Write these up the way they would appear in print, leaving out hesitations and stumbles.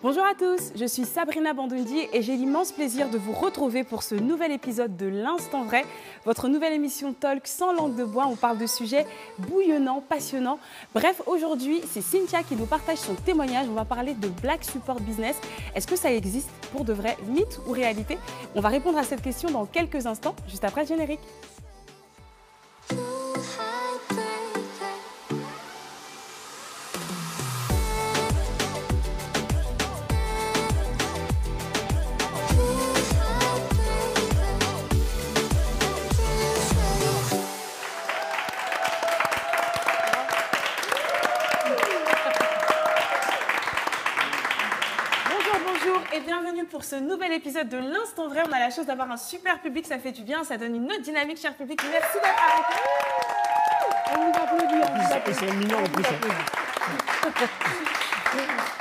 Bonjour à tous, je suis Sabrina Bandondi et j'ai l'immense plaisir de vous retrouver pour ce nouvel épisode de l'Instant Vrai, votre nouvelle émission Talk sans langue de bois. On parle de sujets bouillonnants, passionnants. Bref, aujourd'hui, c'est Cynthia qui nous partage son témoignage. On va parler de Black Support Business. Est-ce que ça existe pour de vrai, mythe ou réalité? On va répondre à cette question dans quelques instants, juste après le générique. Et bienvenue pour ce nouvel épisode de l'Instant Vrai. On a la chance d'avoir un super public, ça fait du bien, ça donne une autre dynamique, cher public. Merci d'être avec nous. On vous applaudit. Ils sont mignons en plus.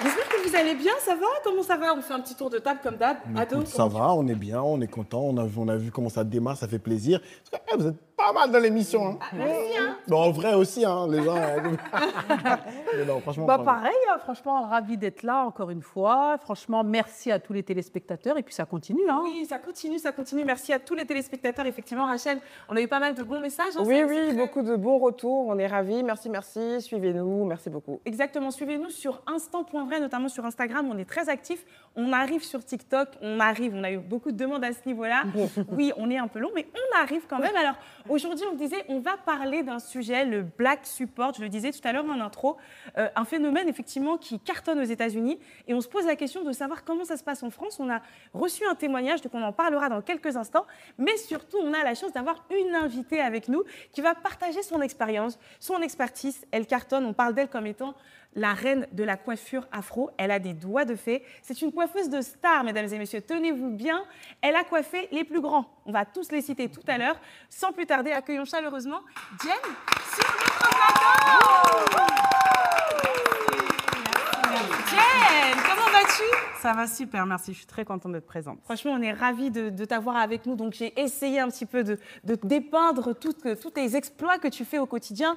J'espère que vous allez bien, ça va? Comment ça va? On fait un petit tour de table comme d'hab. Écoute, ça va, on est bien, on est content, on a vu comment ça démarre, ça fait plaisir. Parce que, vous êtes pas mal dans l'émission. Hein. Merci. Hein. Bon, en vrai aussi, hein, les gens. Mais non, franchement, pareil, hein, franchement, ravi d'être là encore une fois. Franchement, merci à tous les téléspectateurs et puis ça continue. Hein. Oui, ça continue. Merci à tous les téléspectateurs. Effectivement, Rachel, on a eu pas mal de bons messages. Hein, oui, beaucoup de bons retours. On est ravis. Merci. Suivez-nous. Merci beaucoup. Exactement. Suivez-nous sur instant.vrai, notamment sur Instagram. On est très actifs. On arrive sur TikTok. On a eu beaucoup de demandes à ce niveau-là. Oui, on est un peu long, mais on arrive quand même. Alors, aujourd'hui, on disait, on va parler d'un sujet, le Black Support. Je le disais tout à l'heure en intro. Un phénomène, effectivement, qui cartonne aux États-Unis. Et on se pose la question de savoir comment ça se passe en France. On a reçu un témoignage, donc on en parlera dans quelques instants. Mais surtout, on a la chance d'avoir une invitée avec nous qui va partager son expérience, son expertise. Elle cartonne. On parle d'elle comme étant la reine de la coiffure afro. Elle a des doigts de fée. C'est une coiffeuse de star, mesdames et messieurs. Tenez-vous bien. Elle a coiffé les plus grands. On va tous les citer tout à l'heure. Sans plus tarder, accueillons chaleureusement Jen sur notre plateau. Jen, comment vas-tu? Ça va super, merci. Je suis très contente d'être présente. Franchement, on est ravis de t'avoir avec nous. Donc, j'ai essayé un petit peu de dépeindre tous tes exploits que tu fais au quotidien.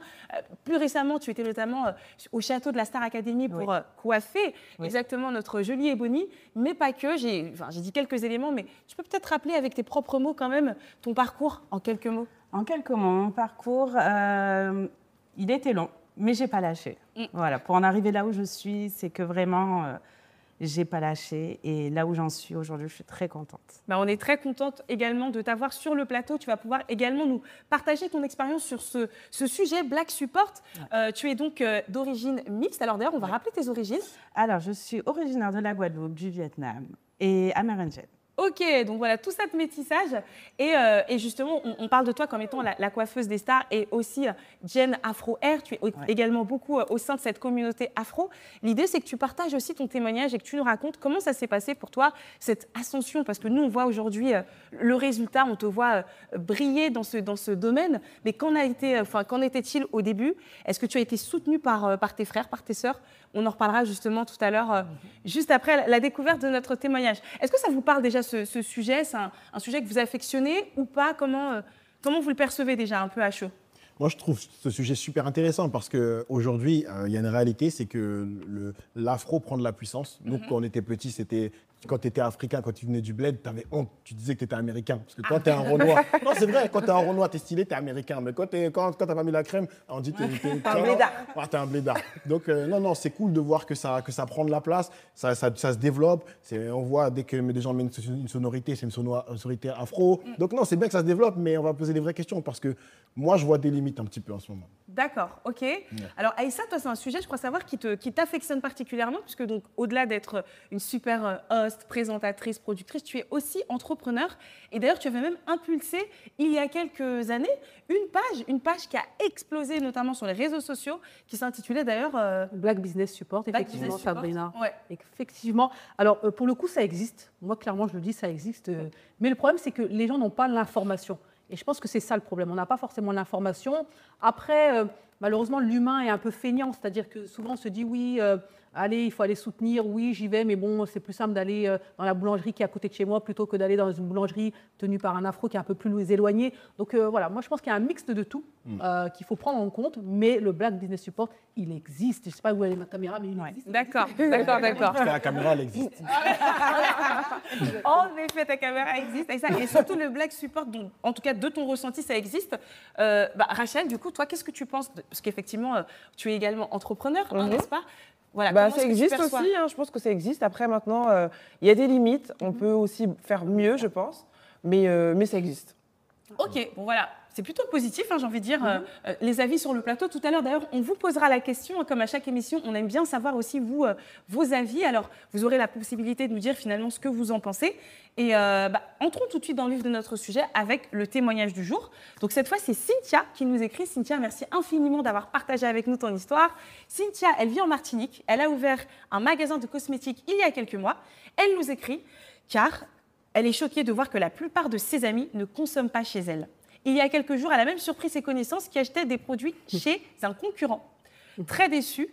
Plus récemment, tu étais notamment au château de la Star Academy pour coiffer exactement notre jolie Ebony. Mais pas que. J'ai dit quelques éléments, mais tu peux peut-être rappeler avec tes propres mots quand même ton parcours en quelques mots. En quelques mots, mon parcours, il était long, mais j'ai pas lâché. Voilà, pour en arriver là où je suis, c'est que vraiment... j'ai pas lâché et là où j'en suis aujourd'hui, je suis très contente. On est très contente également de t'avoir sur le plateau. Tu vas pouvoir également nous partager ton expérience sur ce sujet Black Support. Tu es donc d'origine mixte. Alors d'ailleurs, on va rappeler tes origines. Alors, je suis originaire de la Guadeloupe, du Vietnam et amérindienne. Ok, donc voilà, tout ça de métissage. Et justement, on parle de toi comme étant la coiffeuse des stars et aussi Jen Afro Hair. Tu es également beaucoup au sein de cette communauté afro. L'idée, c'est que tu partages aussi ton témoignage et que tu nous racontes comment ça s'est passé pour toi, cette ascension. Parce que nous, on voit aujourd'hui le résultat, on te voit briller dans ce domaine. Mais qu'en était-il au début? Est-ce que tu as été soutenue par tes frères, par tes sœurs? On en reparlera justement tout à l'heure, juste après la découverte de notre témoignage. Est-ce que ça vous parle déjà ce sujet? C'est un sujet que vous affectionnez ou pas? Comment vous le percevez déjà un peu à chaud? Moi, je trouve ce sujet super intéressant parce qu'aujourd'hui, il y a une réalité, c'est que l'afro prend de la puissance. Nous, quand on était petits, c'était... Quand tu étais africain, quand tu venais du bled, tu avais honte. Tu disais que tu étais américain. Parce que quand tu es un Renoir... Non, c'est vrai, quand tu es un Renoir, tu es stylé, tu es américain. Mais quand tu n'as pas mis la crème, on dit que tu es un blédard. Tu es un blédard. Donc, non, c'est cool de voir que ça prend de la place, ça se développe. On voit, dès que des gens mettent une sonorité, c'est une sonorité afro. Donc, non, c'est bien que ça se développe, mais on va poser des vraies questions parce que moi, je vois des limites un petit peu en ce moment. D'accord, ok. Alors, Aïssa, toi, c'est un sujet, je crois savoir, qui t'affectionne particulièrement, puisque donc, au-delà d'être une super host, présentatrice, productrice, tu es aussi entrepreneur. Et d'ailleurs, tu avais même impulsé, il y a quelques années, une page qui a explosé, notamment sur les réseaux sociaux, qui s'intitulait d'ailleurs... Black Business Support, effectivement, Sabrina. Ouais. Effectivement. Alors, pour le coup, ça existe. Moi, clairement, je le dis, ça existe. Mais le problème, c'est que les gens n'ont pas l'information. Et je pense que c'est ça le problème. On n'a pas forcément l'information. Après, malheureusement, l'humain est un peu feignant. C'est-à-dire que souvent, on se dit, oui, allez, il faut aller soutenir, oui, j'y vais, mais bon, c'est plus simple d'aller dans la boulangerie qui est à côté de chez moi plutôt que d'aller dans une boulangerie tenue par un afro qui est un peu plus éloigné. Donc voilà, moi je pense qu'il y a un mix de tout qu'il faut prendre en compte, mais le Black Business Support, il existe. Je ne sais pas où est ma caméra, mais il existe. D'accord. Parce que la caméra, elle existe. En effet, ta caméra existe. Et surtout le Black Support, donc, en tout cas de ton ressenti, ça existe. Rachel, du coup, toi, qu'est-ce que tu penses parce qu'effectivement, tu es également entrepreneur, n'est-ce pas? Voilà, ça existe aussi, je pense que ça existe. Après, maintenant, il y a des limites. On peut aussi faire mieux, je pense, mais ça existe. Ok, bon voilà, c'est plutôt positif, j'ai envie de dire, les avis sur le plateau. Tout à l'heure, d'ailleurs, on vous posera la question, comme à chaque émission, on aime bien savoir aussi, vous, vos avis. Alors, vous aurez la possibilité de nous dire finalement ce que vous en pensez. Et entrons tout de suite dans le vif de notre sujet avec le témoignage du jour. Donc cette fois, c'est Cynthia qui nous écrit. Cynthia, merci infiniment d'avoir partagé avec nous ton histoire. Cynthia, elle vit en Martinique. Elle a ouvert un magasin de cosmétiques il y a quelques mois. Elle nous écrit car elle est choquée de voir que la plupart de ses amis ne consomment pas chez elle. Il y a quelques jours, elle a même surpris ses connaissances qui achetaient des produits chez un concurrent. Très déçue,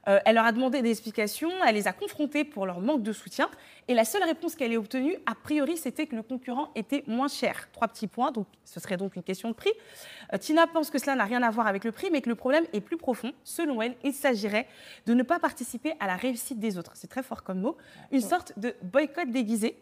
elle leur a demandé des explications, elle les a confrontés pour leur manque de soutien. Et la seule réponse qu'elle ait obtenue, a priori, c'était que le concurrent était moins cher. 3 petits points, donc ce serait donc une question de prix. Tina pense que cela n'a rien à voir avec le prix, mais que le problème est plus profond. Selon elle, il s'agirait de ne pas participer à la réussite des autres. C'est très fort comme mot. Une sorte de boycott déguisé.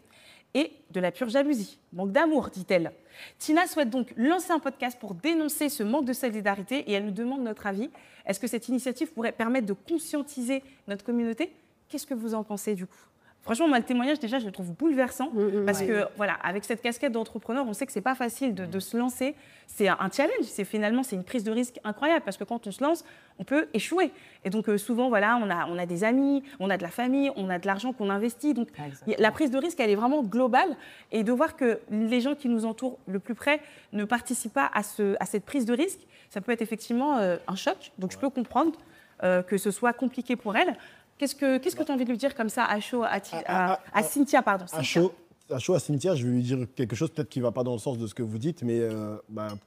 Et de la pure jalousie. Manque d'amour, dit-elle. Tina souhaite donc lancer un podcast pour dénoncer ce manque de solidarité et elle nous demande notre avis. Est-ce que cette initiative pourrait permettre de conscientiser notre communauté? Qu'est-ce que vous en pensez du coup? Franchement, moi, le témoignage, déjà, je le trouve bouleversant parce que, voilà, avec cette casquette d'entrepreneur, on sait que c'est pas facile de se lancer. C'est un challenge. Finalement, c'est une prise de risque incroyable parce que quand on se lance, on peut échouer. Et donc, souvent, voilà, on a des amis, on a de la famille, on a de l'argent qu'on investit. Donc, la prise de risque, elle est vraiment globale. Et de voir que les gens qui nous entourent le plus près ne participent pas à cette prise de risque, ça peut être effectivement un choc. Donc, je peux comprendre que ce soit compliqué pour elle. Qu'est-ce que tu as envie de lui dire comme ça à chaud à Cynthia, pardon. À chaud à Cynthia, je vais lui dire quelque chose peut-être qui ne va pas dans le sens de ce que vous dites, mais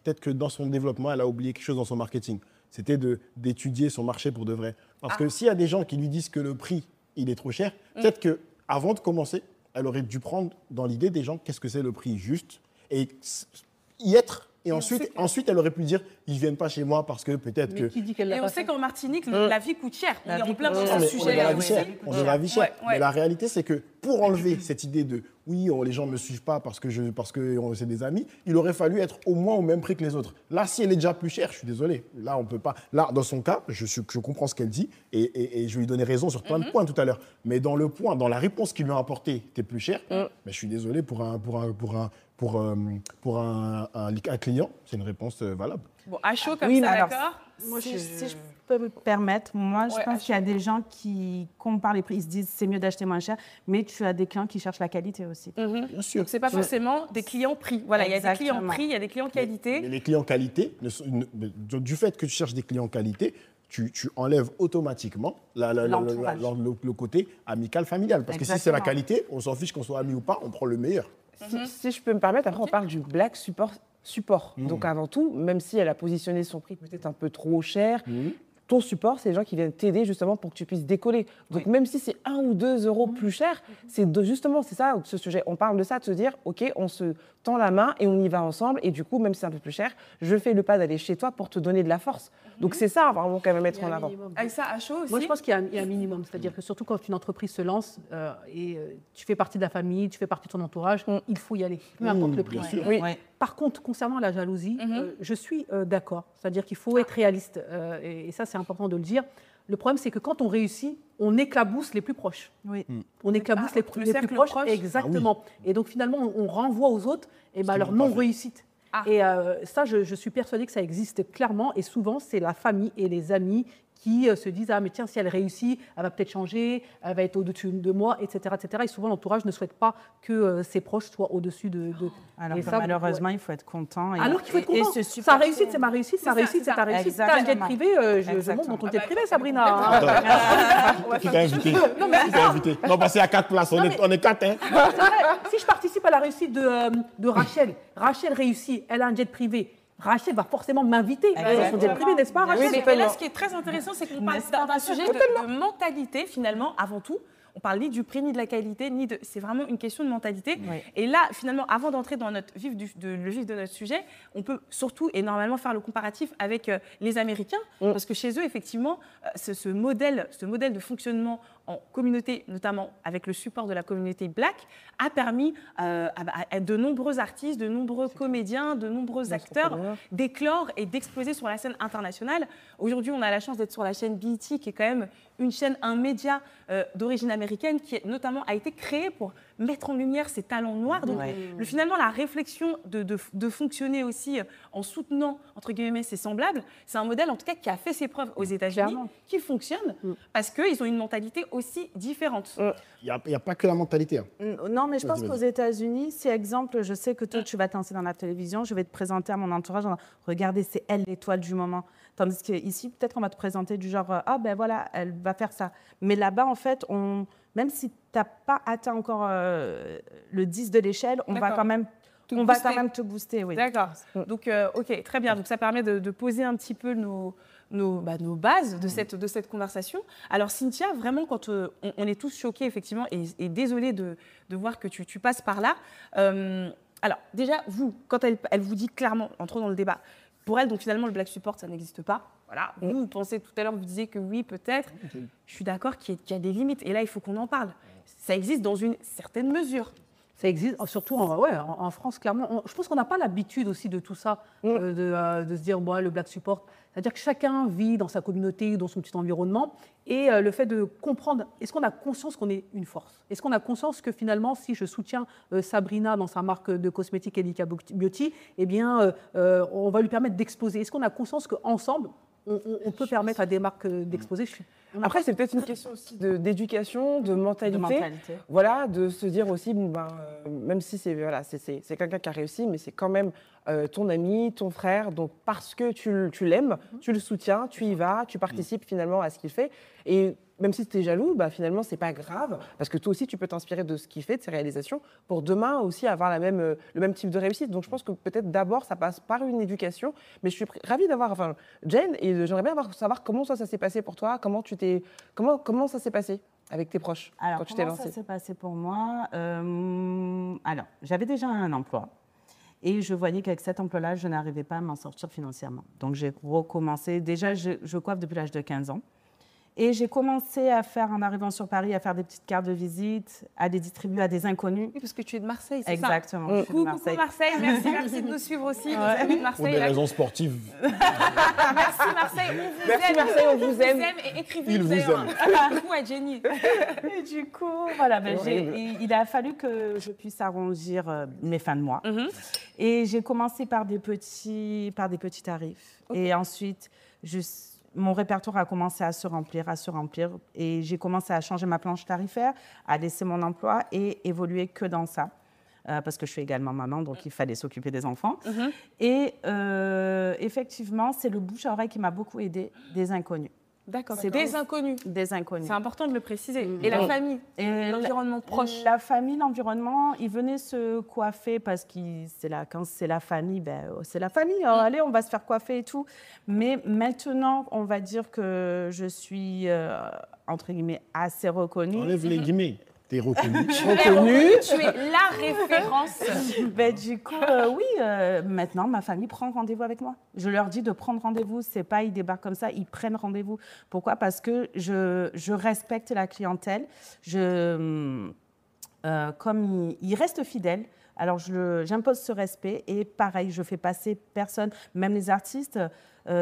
peut-être que dans son développement, elle a oublié quelque chose dans son marketing. C'était d'étudier son marché pour de vrai. Parce que s'il y a des gens qui lui disent que le prix, il est trop cher, peut-être qu'avant de commencer, elle aurait dû prendre dans l'idée des gens qu'est-ce que c'est le prix juste et y être. Et ensuite, elle aurait pu dire, ils ne viennent pas chez moi parce que peut-être que... Qui dit qu'elle l'a Et pas on sait fait qu'en Martinique, la vie coûte cher. On est en plein dans ce On sujet. est dans la vie chère. On est dans la vie chère. Ouais. Mais la réalité, c'est que pour enlever cette idée de oui, les gens ne me suivent pas parce que c'est des amis, il aurait fallu être au moins au même prix que les autres. Là, si elle est déjà plus chère, je suis désolé. Là, on peut pas. Là, dans son cas, je comprends ce qu'elle dit et je vais lui donner raison sur plein de points tout à l'heure. Mais dans la réponse qu'ils lui ont apportée, t'es plus cher. Mais je suis désolé pour un client, c'est une réponse valable. Bon, à chaud comme ça, d'accord. Si je peux me permettre, moi, je pense qu'il y a des gens qui comparent les prix, ils se disent c'est mieux d'acheter moins cher, mais tu as des clients qui cherchent la qualité aussi. Bien sûr. Donc, ce n'est pas forcément des clients prix. Voilà, il y a des clients prix, il y a des clients qualité. Mais les clients qualité, du fait que tu cherches des clients qualité, tu enlèves automatiquement le côté amical, familial. Parce que si c'est la qualité, on s'en fiche qu'on soit amis ou pas, on prend le meilleur. Si je peux me permettre, après on parle du Black Support. Donc avant tout, même si elle a positionné son prix peut-être un peu trop cher, ton support, c'est les gens qui viennent t'aider justement pour que tu puisses décoller. Donc même si c'est 1 ou 2 euros plus cher, c'est ça ce sujet. On parle de ça, de se dire, ok, on se tend la main et on y va ensemble. Et du coup, même si c'est un peu plus cher, je fais le pas d'aller chez toi pour te donner de la force. Donc c'est ça vraiment qu'on va mettre en avant. Avec ça, à chaud aussi. Moi, je pense qu'il y a un minimum. C'est-à-dire que surtout quand une entreprise se lance tu fais partie de la famille, tu fais partie de ton entourage, il faut y aller, peu importe le prix. Oui. Par contre, concernant la jalousie, je suis d'accord. C'est-à-dire qu'il faut être réaliste. Et ça, c'est important de le dire. Le problème, c'est que quand on réussit, on éclabousse les plus proches. Oui. On éclabousse les plus proches. Exactement. Et donc, finalement, on renvoie aux autres leur non-réussite. Et ça, je suis persuadée que ça existe clairement. Et souvent, c'est la famille et les amis qui se disent « Ah, mais tiens, si elle réussit, elle va peut-être changer, elle va être au-dessus de moi, etc. etc. » Et souvent, l'entourage ne souhaite pas que ses proches soient au-dessus de... Alors malheureusement, il faut être content. Alors qu'il faut être content. Sa réussite, c'est ma réussite. Sa réussite, c'est ta réussite. Si tu as un jet privé, je monte dans ton jet privé, Sabrina. Qui t'a invité? Non, parce qu'il y a 4 places, on est 4. Hein. C'est vrai. Si je participe à la réussite de Rachel, Rachel réussit, elle a un jet privé. Rachel va forcément m'inviter. Ils sont déprimés, n'est-ce pas, Rachel? Oui, mais là, ce qui est très intéressant, c'est qu'on parle d'un sujet de mentalité, finalement, avant tout. On parle ni du prix, ni de la qualité, ni de... C'est vraiment une question de mentalité. Oui. Et là, finalement, avant d'entrer dans le vif de notre sujet, on peut surtout et normalement faire le comparatif avec les Américains, parce que chez eux, effectivement, ce modèle de fonctionnement en communauté, notamment avec le support de la communauté Black, a permis à de nombreux artistes, de nombreux comédiens, de nombreux acteurs d'éclore et d'exploser sur la scène internationale. Aujourd'hui, on a la chance d'être sur la chaîne BET, qui est quand même un média d'origine américaine qui notamment a été créé pour mettre en lumière ces talents noirs. Donc, finalement, la réflexion de fonctionner aussi en soutenant, entre guillemets, ses semblables, c'est un modèle, en tout cas, qui a fait ses preuves aux États-Unis, qui fonctionne, parce qu'ils ont une mentalité aussi différente. Il n'y a pas que la mentalité. Non, mais je pense qu'aux États-Unis, si, exemple, je sais que toi, tu vas te lancer dans la télévision, je vais te présenter à mon entourage, regardez, c'est elle l'étoile du moment. Tandis qu'ici, peut-être qu'on va te présenter du genre, ah ben voilà, elle va faire ça. Mais là-bas, en fait, même si tu n'as pas atteint encore le 10 de l'échelle, on va quand même te booster. Oui. D'accord. Donc, OK, très bien. Donc, ça permet de poser un petit peu nos bases de cette conversation. Alors, Cynthia, vraiment, quand on est tous choqués, effectivement, et désolée de voir que tu passes par là. Alors, déjà, vous, quand elle vous dit clairement, entrons dans le débat, pour elle, donc finalement, le Black Support, ça n'existe pas. Voilà. Vous pensez tout à l'heure, vous disiez que oui, peut-être. Je suis d'accord qu'il y a des limites. Et là, il faut qu'on en parle. Ça existe dans une certaine mesure. Ça existe, surtout en France, clairement. Je pense qu'on n'a pas l'habitude aussi de tout ça, de se dire, le Black Support. C'est-à-dire que chacun vit dans sa communauté, dans son petit environnement. Et le fait de comprendre, est-ce qu'on a conscience qu'on est une force? Est-ce qu'on a conscience que finalement, si je soutiens Sabrina dans sa marque de cosmétiques Elika Beauty, eh bien, on va lui permettre d'exposer? Est-ce qu'on a conscience qu'ensemble, on peut permettre à des marques d'exposer? Après, c'est peut-être une question aussi d'éducation, de mentalité. Voilà, de se dire aussi, même si c'est quelqu'un qui a réussi, mais c'est quand même ton ami, ton frère. Donc, parce que tu l'aimes, tu le soutiens, tu y vas, tu participes finalement à ce qu'il fait. Et même si tu es jaloux, finalement, c'est pas grave, parce que toi aussi, tu peux t'inspirer de ce qu'il fait, de ses réalisations, pour demain aussi avoir le même type de réussite. Donc, je pense que peut-être d'abord, ça passe par une éducation. Mais je suis ravie d'avoir Jane, et j'aimerais bien savoir comment ça s'est passé pour toi, comment ça s'est passé avec tes proches quand tu t'es lancée. Comment ça s'est passé pour moi? Alors, j'avais déjà un emploi. Et je voyais qu'avec cet emploi-là, je n'arrivais pas à m'en sortir financièrement. Donc, j'ai recommencé. Déjà, je coiffe depuis l'âge de 15 ans. Et j'ai commencé à faire, en arrivant sur Paris, à faire des petites cartes de visite, à les distribuer à des inconnus. Oui, parce que tu es de Marseille, c'est ça? Exactement. Coucou Marseille, merci de nous suivre aussi. Nos amis de Marseille. Pour des raisons sportives. Merci Marseille, on vous aime. Et écrivez Il vous aime. Coucou à Jenny. Et du coup, voilà, il a fallu que je puisse arrondir mes fins de mois. Et j'ai commencé par des petits tarifs. Okay. Et ensuite, mon répertoire a commencé à se remplir. Et j'ai commencé à changer ma planche tarifaire, à laisser mon emploi et évoluer que dans ça. Parce que je suis également maman, donc il fallait s'occuper des enfants. Et effectivement, c'est le bouche à oreille qui m'a beaucoup aidée, des inconnus. D'accord. C'est des inconnus. Des inconnus. C'est important de le préciser. Et la famille, l'environnement proche. La famille, l'environnement, ils venaient se coiffer parce que quand c'est la famille, c'est la famille. Alors, allez, on va se faire coiffer et tout. Mais maintenant, on va dire que je suis, entre guillemets, assez reconnue. Enlève les guillemets. T'es reconnue. Tu es la référence. Du coup, oui, maintenant, ma famille prend rendez-vous avec moi. Je leur dis de prendre rendez-vous. C'est pas ils débarquent comme ça, ils prennent rendez-vous. Pourquoi? Parce que je respecte la clientèle. Comme ils restent fidèles, alors j'impose ce respect. Et pareil, je fais passer personne, même les artistes.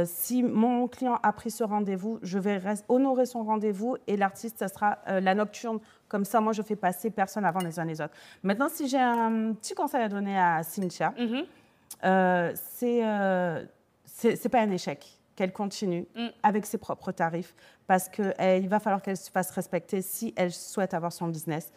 Si mon client a pris ce rendez-vous, je vais honorer son rendez-vous et l'artiste, ça sera la nocturne. Comme ça, moi, je fais passer personne avant les uns les autres. Maintenant, si j'ai un petit conseil à donner à Cynthia, c'est pas un échec, qu'elle continue avec ses propres tarifs parce qu'il va falloir qu'elle se fasse respecter si elle souhaite avoir son business.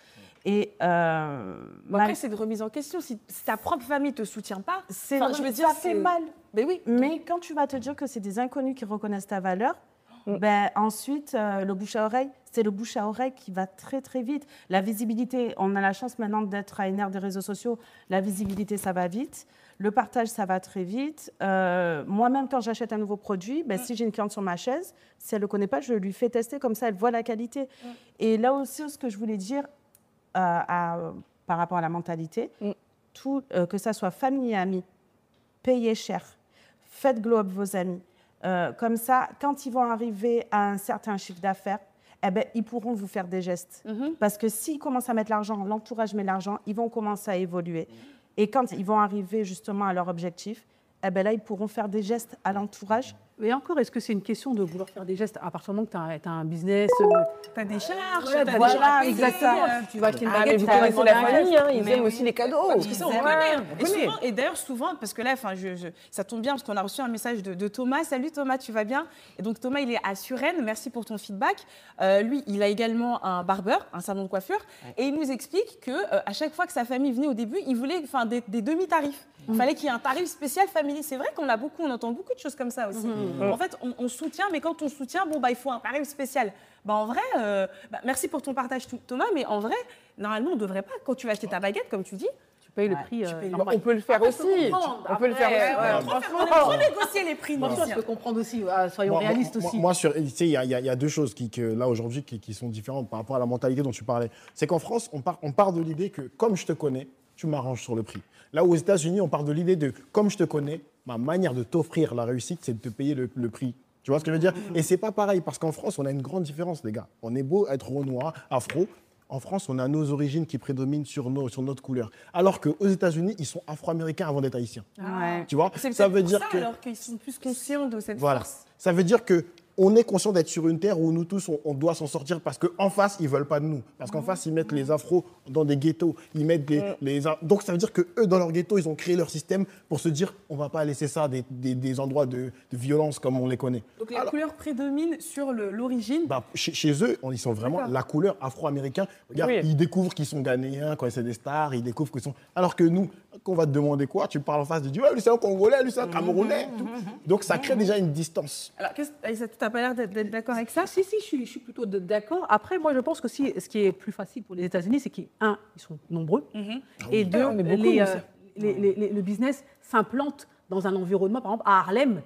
Et après, c'est de remise en question. Si ta propre famille ne te soutient pas, ça fait mal. Mais oui. Mais quand tu vas te dire que c'est des inconnus qui reconnaissent ta valeur, ensuite, le bouche à oreille, c'est le bouche à oreille qui va très, très vite. La visibilité, on a la chance maintenant d'être à une ère des réseaux sociaux. La visibilité, ça va vite. Le partage, ça va très vite. Moi-même, quand j'achète un nouveau produit, si j'ai une cliente sur ma chaise, si elle ne le connaît pas, je lui fais tester, comme ça, elle voit la qualité. Et là aussi, ce que je voulais dire par rapport à la mentalité, que ça soit famille et amis, payez cher, faites glow up vos amis. Comme ça, quand ils vont arriver à un certain chiffre d'affaires, ils pourront vous faire des gestes. Parce que s'ils commencent à mettre l'argent, l'entourage met l'argent, ils vont commencer à évoluer. Et quand ils vont arriver justement à leur objectif, là, ils pourront faire des gestes à l'entourage. Et encore, est-ce que c'est une question de vouloir faire des gestes à partir du moment que tu as un business Tu as des charges, voilà, exactement. Tu vas acheter une baguette, vous connaissez la famille, ils aiment aussi les cadeaux. Parce que ça, on connaît. Et d'ailleurs, souvent, parce que là, ça tombe bien, parce qu'on a reçu un message de Thomas. Salut Thomas, tu vas bien? Et donc Thomas, il est à Suresnes. Merci pour ton feedback. Lui, il a également un barbeur, un salon de coiffure. Et il nous explique qu'à chaque fois que sa famille venait au début, il voulait des demi-tarifs. Il fallait qu'il y ait un tarif spécial famille. C'est vrai qu'on entend beaucoup de choses comme ça aussi. En fait, on soutient, mais quand on soutient, il faut un tarif spécial. En vrai, merci pour ton partage, Thomas, mais en vrai, normalement, on ne devrait pas. Quand tu vas acheter ta baguette, comme tu dis, tu payes le prix. On peut le faire aussi. On peut le faire aussi. On peut négocier les prix. Je peux comprendre aussi. Soyons réalistes aussi. Moi, il y a deux choses là aujourd'hui qui sont différentes par rapport à la mentalité dont tu parlais. C'est qu'en France, on part de l'idée que comme je te connais, tu m'arranges sur le prix. Là, aux États-Unis, on part de l'idée de comme je te connais, ma manière de t'offrir la réussite, c'est de te payer le prix. Tu vois ce que je veux dire? Et c'est pas pareil, parce qu'en France, on a une grande différence, les gars. On est beau être renoir, afro. En France, on a nos origines qui prédominent sur notre couleur. Alors qu'aux États-Unis, ils sont afro-américains avant d'être haïtiens. Tu vois? Ça veut dire que alors qu'ils sont plus conscients de cette force. Ça veut dire que on est conscient d'être sur une terre où nous tous, on doit s'en sortir parce qu'en face, ils ne veulent pas de nous. Parce qu'en face, ils mettent les afros dans des ghettos. Ils mettent Donc, ça veut dire qu'eux, dans leur ghetto, ils ont créé leur système pour se dire on ne va pas laisser ça des endroits de violence comme on les connaît. Donc, la couleur prédomine sur l'origine. Chez eux, ils sont vraiment la couleur afro-américain. Regarde, ils découvrent qu'ils sont ghanéens quand c'est des stars. Ils découvrent qu'ils sont... Alors que nous, quand on va te demander quoi, tu parles en face, tu dis ouais, lui, c'est un Congolais, lui, c'est un Camerounais. Donc, ça crée déjà une distance. Alors, Aïssa, tu n'as pas l'air d'être d'accord avec ça? Si, je suis plutôt d'accord. Après, moi, je pense que ce qui est plus facile pour les États-Unis, c'est qu'ils sont nombreux, et deux, le business s'implante dans un environnement, par exemple, à Harlem.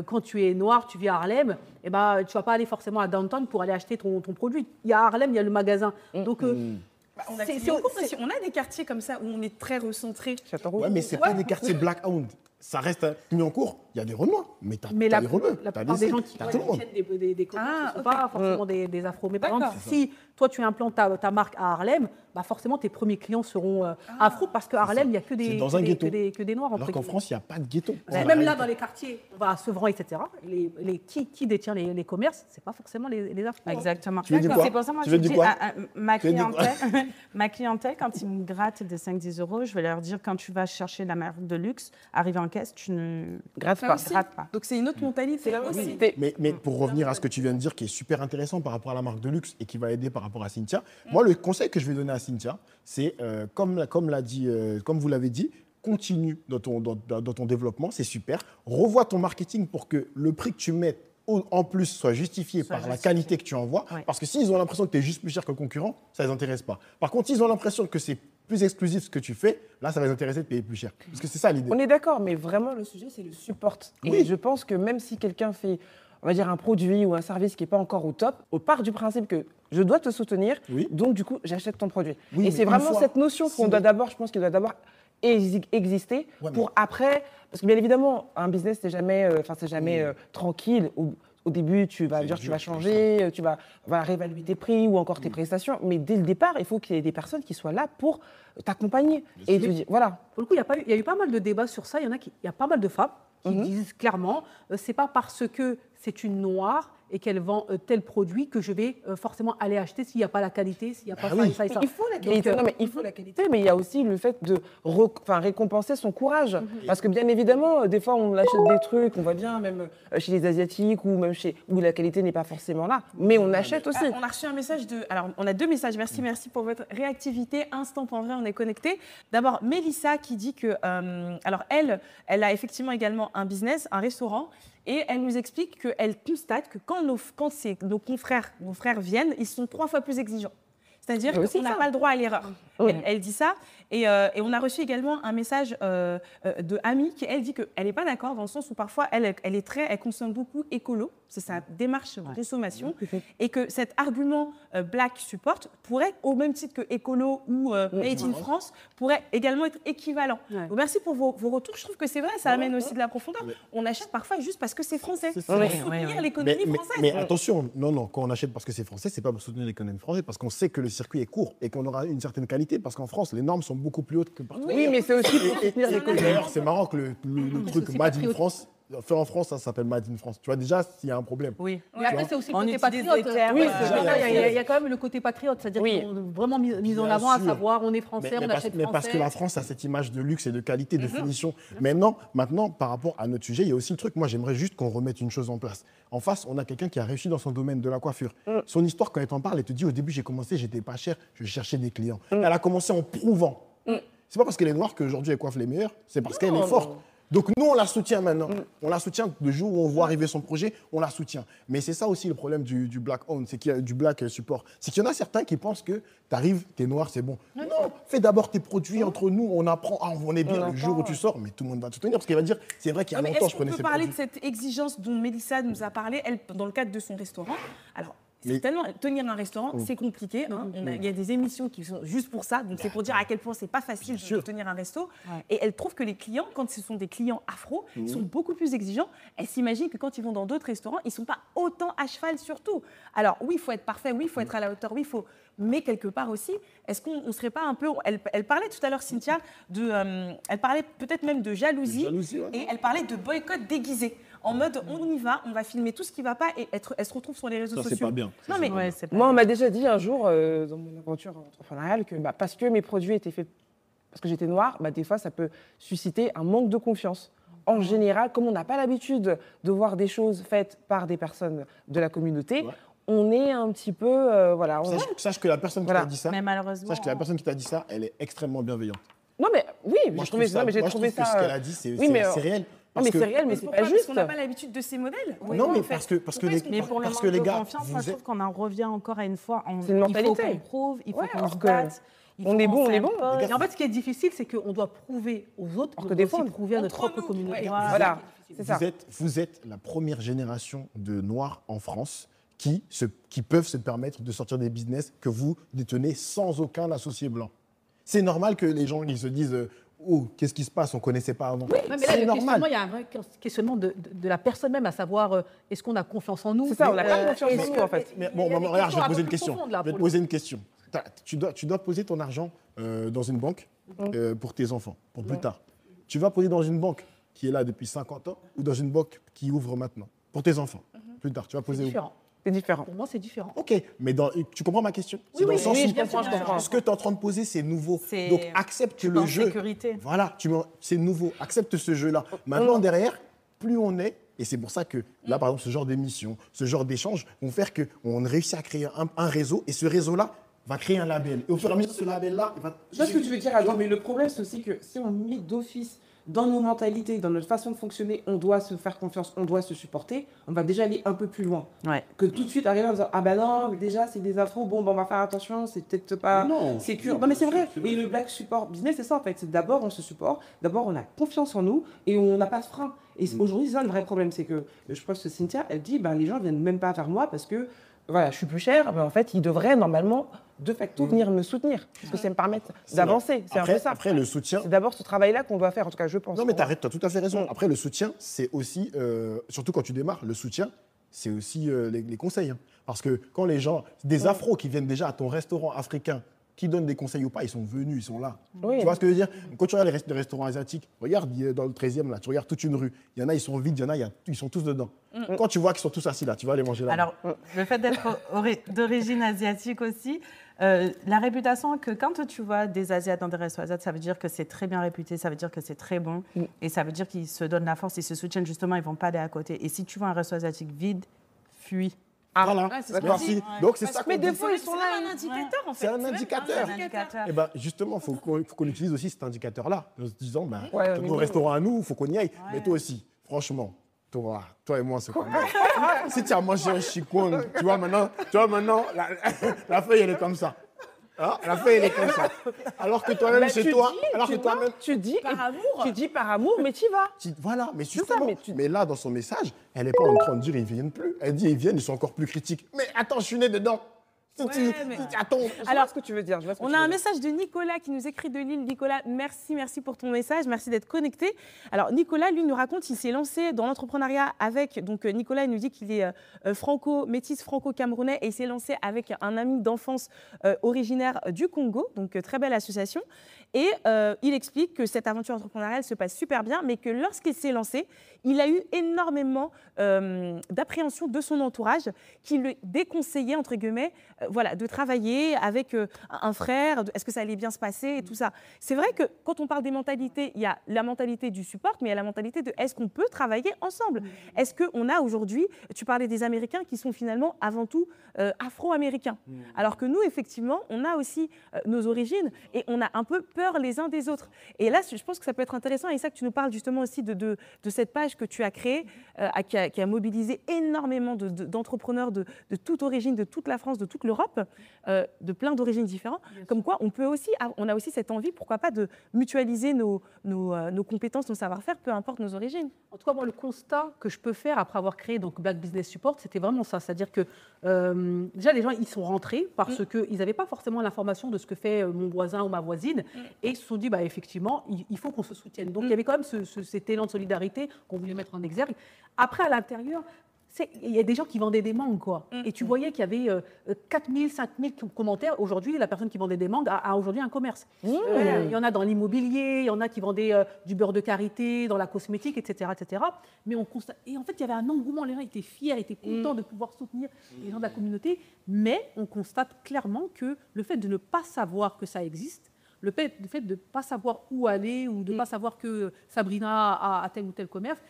Quand tu es noir, tu vis à Harlem, tu ne vas pas aller forcément à Downtown pour aller acheter ton produit. Il y a Harlem, il y a le magasin. Donc, on a des quartiers comme ça où on est très recentré. Ouais, mais ce n'est pas des quartiers black-owned. Ça reste mis en cours, il y a des Renois, mais tu as des Rebeux. La plupart des gens qui achètent des commerces ne sont pas forcément des afros. Mais par exemple, si toi tu implantes ta marque à Harlem, forcément tes premiers clients seront afro parce qu'à Harlem, il n'y a que des Noirs. Alors qu'en France, il n'y a pas de ghetto. Même là, dans les quartiers, on va à Sevran, etc., qui détient les commerces, ce n'est pas forcément les afros. Exactement. Tu veux dire quoi? C'est pour ça que moi, je dis ma clientèle, quand ils me grattent des 5-10 euros, je vais leur dire quand tu vas chercher la marque de luxe, arrive en caisse, tu ne grattes pas. Donc c'est une autre mentalité. Aussi. Mais pour revenir à ce que tu viens de dire, qui est super intéressant par rapport à la marque de luxe et qui va aider par rapport à Cynthia, moi le conseil que je vais donner à Cynthia, c'est comme vous l'avez dit, continue dans ton développement, c'est super. Revois ton marketing pour que le prix que tu mets en plus soit justifié par la qualité que tu envoies. Ouais. Parce que s'ils ont l'impression que tu es juste plus cher que le concurrent, ça ne les intéresse pas. Par contre, s'ils ont l'impression que c'est plus exclusif ce que tu fais, là, ça va les intéresser de payer plus cher. Parce que c'est ça l'idée. On est d'accord, mais vraiment, le sujet, c'est le support. Et je pense que même si quelqu'un fait, on va dire, un produit ou un service qui n'est pas encore au top, on part du principe que je dois te soutenir, donc du coup, j'achète ton produit. Et c'est vraiment cette notion qu'on doit d'abord, je pense qu'il doit d'abord exister pour après, parce que bien évidemment, un business, c'est jamais tranquille. Au début, tu vas changer, tu vas réévaluer tes prix ou encore tes prestations. Mais dès le départ, il faut qu'il y ait des personnes qui soient là pour t'accompagner. Et te dire, voilà. Pour le coup, il y a eu pas mal de débats sur ça. Il y a pas mal de femmes qui disent clairement, c'est pas parce que c'est une noire et qu'elle vend tel produit que je vais forcément aller acheter s'il n'y a pas la qualité, s'il n'y a pas ça et ça. Il faut la qualité. Il faut la qualité, mais il y a aussi le fait de récompenser son courage. Parce que bien évidemment, des fois, on achète des trucs, on voit bien, même chez les Asiatiques ou même où la qualité n'est pas forcément là. Mais on achète aussi. On a reçu un message Alors, on a 2 messages. Merci pour votre réactivité. Instant point vrai, on est connecté. D'abord, Mélissa qui dit que... alors, elle a effectivement également un business, un restaurant. Et elle nous explique qu'elle constate que quand nos frères viennent, ils sont 3 fois plus exigeants. C'est-à-dire qu'on n'a pas le droit à l'erreur. Elle dit ça. Et on a reçu également un message de Ami qui, elle, dit qu'elle n'est pas d'accord dans le sens où parfois, elle consomme beaucoup écolo, c'est sa démarche de consommation, et que cet argument Black Support pourrait, au même titre que écolo ou Made in France, pourrait également être équivalent. Donc, merci pour vos retours. Je trouve que c'est vrai, ça amène aussi de la profondeur. On achète parfois juste parce que c'est français. Pour soutenir l'économie française. Mais attention, non, quand on achète parce que c'est français, c'est pas pour soutenir l'économie française, parce qu'on sait que le circuit est court et qu'on aura une certaine qualité, parce qu'en France, les normes sont beaucoup plus hautes que partout. Oui, mais c'est aussi pour soutenir l'économie. D'ailleurs, c'est marrant que le truc Made in France, fait en France, ça s'appelle Made in France. Tu vois, déjà, s'il y a un problème. Oui. Mais après, c'est aussi le côté patriote. Il y a quand même le côté patriote, c'est-à-dire qu'on a vraiment mis en avant, à savoir, on est français, on achète français. Mais parce que la France a cette image de luxe et de qualité, de finition. Maintenant, par rapport à notre sujet, il y a aussi le truc, moi, j'aimerais juste qu'on remette une chose en place. En face, on a quelqu'un qui a réussi dans son domaine de la coiffure. Son histoire, quand elle t'en parle, elle te dit, au début, j'ai commencé, j'étais pas cher, je cherchais des clients. Elle a commencé en prouvant. C'est pas parce qu'elle est noire qu'aujourd'hui, elle coiffe les meilleurs, c'est parce qu'elle est forte. Donc nous, on la soutient maintenant. On la soutient le jour où on voit arriver son projet, on la soutient. Mais c'est ça aussi le problème du Black Own, c'est qu'il y a du Black Support. C'est qu'il y en a certains qui pensent que tu arrives, tu es noir, c'est bon. Non, fais d'abord tes produits entre nous, on apprend, on est bien le jour où tu sors, mais tout le monde va te soutenir parce qu'il va dire, c'est vrai qu'il y a longtemps, je connaissais pas. On peut parler de cette exigence dont Mélissa nous a parlé, elle, dans le cadre de son restaurant. Alors, certainement, tenir un restaurant, c'est compliqué. Hein. Il y a des émissions qui sont juste pour ça. Donc, c'est pour dire à quel point c'est pas facile de tenir un resto. Et elle trouve que les clients, quand ce sont des clients afro, ils sont beaucoup plus exigeants. Elle s'imagine que quand ils vont dans d'autres restaurants, ils ne sont pas autant à cheval sur tout. Alors, oui, il faut être parfait. Oui, il faut être à la hauteur. Oui, il faut... Mais quelque part aussi, est-ce qu'on ne serait pas un peu... Elle parlait tout à l'heure, Cynthia, elle parlait peut-être même de jalousie. Et elle parlait de boycott déguisé. En mode, on y va, on va filmer tout ce qui ne va pas et elle se retrouve sur les réseaux sociaux. C'est pas bien. Non, mais moi, on m'a déjà dit un jour, dans mon aventure entrepreneuriale, que parce que mes produits étaient faits, parce que j'étais noire, des fois, ça peut susciter un manque de confiance. En général, comme on n'a pas l'habitude de voir des choses faites par des personnes de la communauté, on est un petit peu... Sache que la personne qui t'a dit ça, mais malheureusement, sache que la personne qui t'a dit ça, elle est extrêmement bienveillante. Non, mais oui, j'ai trouvé ça. Que ce qu'elle a dit, c'est réel. Non, mais c'est réel, mais c'est pas juste. Parce qu'on n'a pas l'habitude de ces modèles. Non, mais parce que les gars, confiance, moi, je trouve qu'on en revient encore à une fois. C'est une mentalité. Il faut qu'on prouve, il faut qu'on se batte. On est bon, on est bon. Et en fait, ce qui est difficile, c'est qu'on doit prouver aux autres, on doit aussi prouver à notre propre communauté. Voilà, c'est ça. Vous êtes la première génération de Noirs en France qui peuvent se permettre de sortir des business que vous détenez sans aucun associé blanc. C'est normal que les gens ils se disent oh, qu'est-ce qui se passe, on ne connaissait pas avant. Oui, mais là, c'est normal. Il y a un vrai questionnement de la personne même, à savoir est-ce qu'on a confiance en nous. C'est ça, on n'a pas confiance en nous en fait. Mais bon, regarde, je vais te poser une question. Tu dois poser ton argent dans une banque pour tes enfants, pour plus tard. Tu vas poser dans une banque qui est là depuis 50 ans ou dans une banque qui ouvre maintenant, pour tes enfants. Plus tard, tu vas poser où ? C'est différent. Pour moi, c'est différent. OK, mais tu comprends ma question ? Oui, dans le sens où je comprends. ce que tu es en train de poser, c'est nouveau. Donc, accepte que le jeu... sécurité. Voilà, c'est nouveau. Accepte ce jeu-là. Maintenant, derrière, plus on est... Et c'est pour ça que, là, par exemple, ce genre d'émission, ce genre d'échange vont faire qu'on réussit à créer un réseau. Et ce réseau-là va créer un label. Et au fur et à mesure, ce label-là... Je sais ce que tu veux dire, Adam, mais le problème, c'est aussi que si on met d'office... Dans nos mentalités, dans notre façon de fonctionner, on doit se faire confiance, on doit se supporter. On va déjà aller un peu plus loin. Que tout de suite arriver en disant ah ben non, déjà c'est des afros, bon on va faire attention, c'est peut-être pas sécure. Non mais c'est vrai. Et le Black Support Business, c'est ça en fait. C'est d'abord on se supporte, d'abord on a confiance en nous et on n'a pas de frein. Et aujourd'hui c'est ça le vrai problème, c'est que je pense que Cynthia, elle dit les gens viennent même pas vers moi parce que voilà, je suis plus chère, mais en fait, ils devraient normalement, de facto, venir me soutenir, parce que ça me permet d'avancer. C'est un peu ça. Après, le soutien... C'est d'abord ce travail-là qu'on doit faire, en tout cas, je pense. Non, mais tu as tout à fait raison. Après, le soutien, c'est aussi, surtout quand tu démarres, le soutien, c'est aussi les conseils. Hein. Parce que quand les gens, des afros qui viennent déjà à ton restaurant africain, qui donnent des conseils ou pas, ils sont venus, ils sont là. Oui. Tu vois ce que je veux dire ? Quand tu regardes les restaurants asiatiques, regarde dans le 13e, là, tu regardes toute une rue. Il y en a, ils sont vides, il y en a, ils sont tous dedans. Quand tu vois qu'ils sont tous assis là, tu vas aller manger là. Alors, le fait d'être d'origine asiatique aussi, la réputation que quand tu vois des Asiates dans des restaurants asiatiques, ça veut dire que c'est très bien réputé, ça veut dire que c'est très bon, et ça veut dire qu'ils se donnent la force, ils se soutiennent justement, ils ne vont pas aller à côté. Et si tu vois un restaurant asiatique vide, fuis. Voilà, merci. Donc c'est ça qu'on dit. Mais des fois, ils sont là, un indicateur en fait. C'est un indicateur. Et ben justement, il faut qu'on utilise aussi cet indicateur-là, en se disant, nos restaurants à nous, il faut qu'on y aille. Mais toi aussi, franchement, toi et moi, c'est comme ça. Si tu as mangé un chicon, tu vois maintenant, la feuille, elle est comme ça. Ah, la feuille, elle est comme ça. Alors que toi-même, chez toi, tu dis par amour. Tu dis par amour, mais tu y vas. Voilà, mais justement. Mais là, dans son message, elle n'est pas en train de dire ils viennent plus. Elle dit ils viennent, ils sont encore plus critiques. Mais attends, je suis né dedans. Attends, alors ce que tu veux dire. On a un message de Nicolas qui nous écrit de Lille. Nicolas, merci pour ton message, merci d'être connecté. Alors Nicolas, lui, nous raconte qu'il s'est lancé dans l'entrepreneuriat avec. Donc Nicolas, il nous dit qu'il est métis franco-camerounais et il s'est lancé avec un ami d'enfance originaire du Congo. Donc très belle association. Et il explique que cette aventure entrepreneuriale se passe super bien, mais que lorsqu'il s'est lancé, il a eu énormément d'appréhension de son entourage qui lui déconseillait, entre guillemets, de travailler avec un frère, est-ce que ça allait bien se passer et tout ça. C'est vrai que quand on parle des mentalités, il y a la mentalité du support, mais il y a la mentalité de est-ce qu'on peut travailler ensemble. Est-ce qu'on a aujourd'hui, tu parlais des Américains qui sont finalement avant tout afro-américains, alors que nous, effectivement, on a aussi nos origines et on a un peu peur les uns des autres. Et là, je pense que ça peut être intéressant, et ça que tu nous parles justement aussi de cette page que tu as créée, qui a mobilisé énormément d'entrepreneurs de toute origine, de toute la France, de toute l'Europe, de plein d'origines différentes. Comme quoi, on a aussi cette envie, pourquoi pas, de mutualiser nos compétences, nos savoir-faire, peu importe nos origines. En tout cas, moi, le constat que je peux faire après avoir créé donc Black Business Support, c'était vraiment ça. C'est-à-dire que déjà, les gens, ils sont rentrés parce qu'ils n'avaient pas forcément l'information de ce que fait mon voisin ou ma voisine. Et ils se sont dit, effectivement, il faut qu'on se soutienne. Donc, il y avait quand même cet élan de solidarité qu'on voulait mettre en exergue. Après, à l'intérieur, il y a des gens qui vendaient des mangues, quoi. Et tu voyais qu'il y avait 4000, 5000 commentaires. Aujourd'hui, la personne qui vendait des mangues a aujourd'hui un commerce. Il y en a dans l'immobilier, il y en a qui vendaient du beurre de karité, dans la cosmétique, etc. etc. Mais on constate... Et en fait, il y avait un engouement. Les gens étaient fiers, étaient contents de pouvoir soutenir les gens de la communauté. Mais on constate clairement que le fait de ne pas savoir que ça existe, le fait de ne pas savoir où aller ou de ne pas savoir que Sabrina a tel ou tel commerce,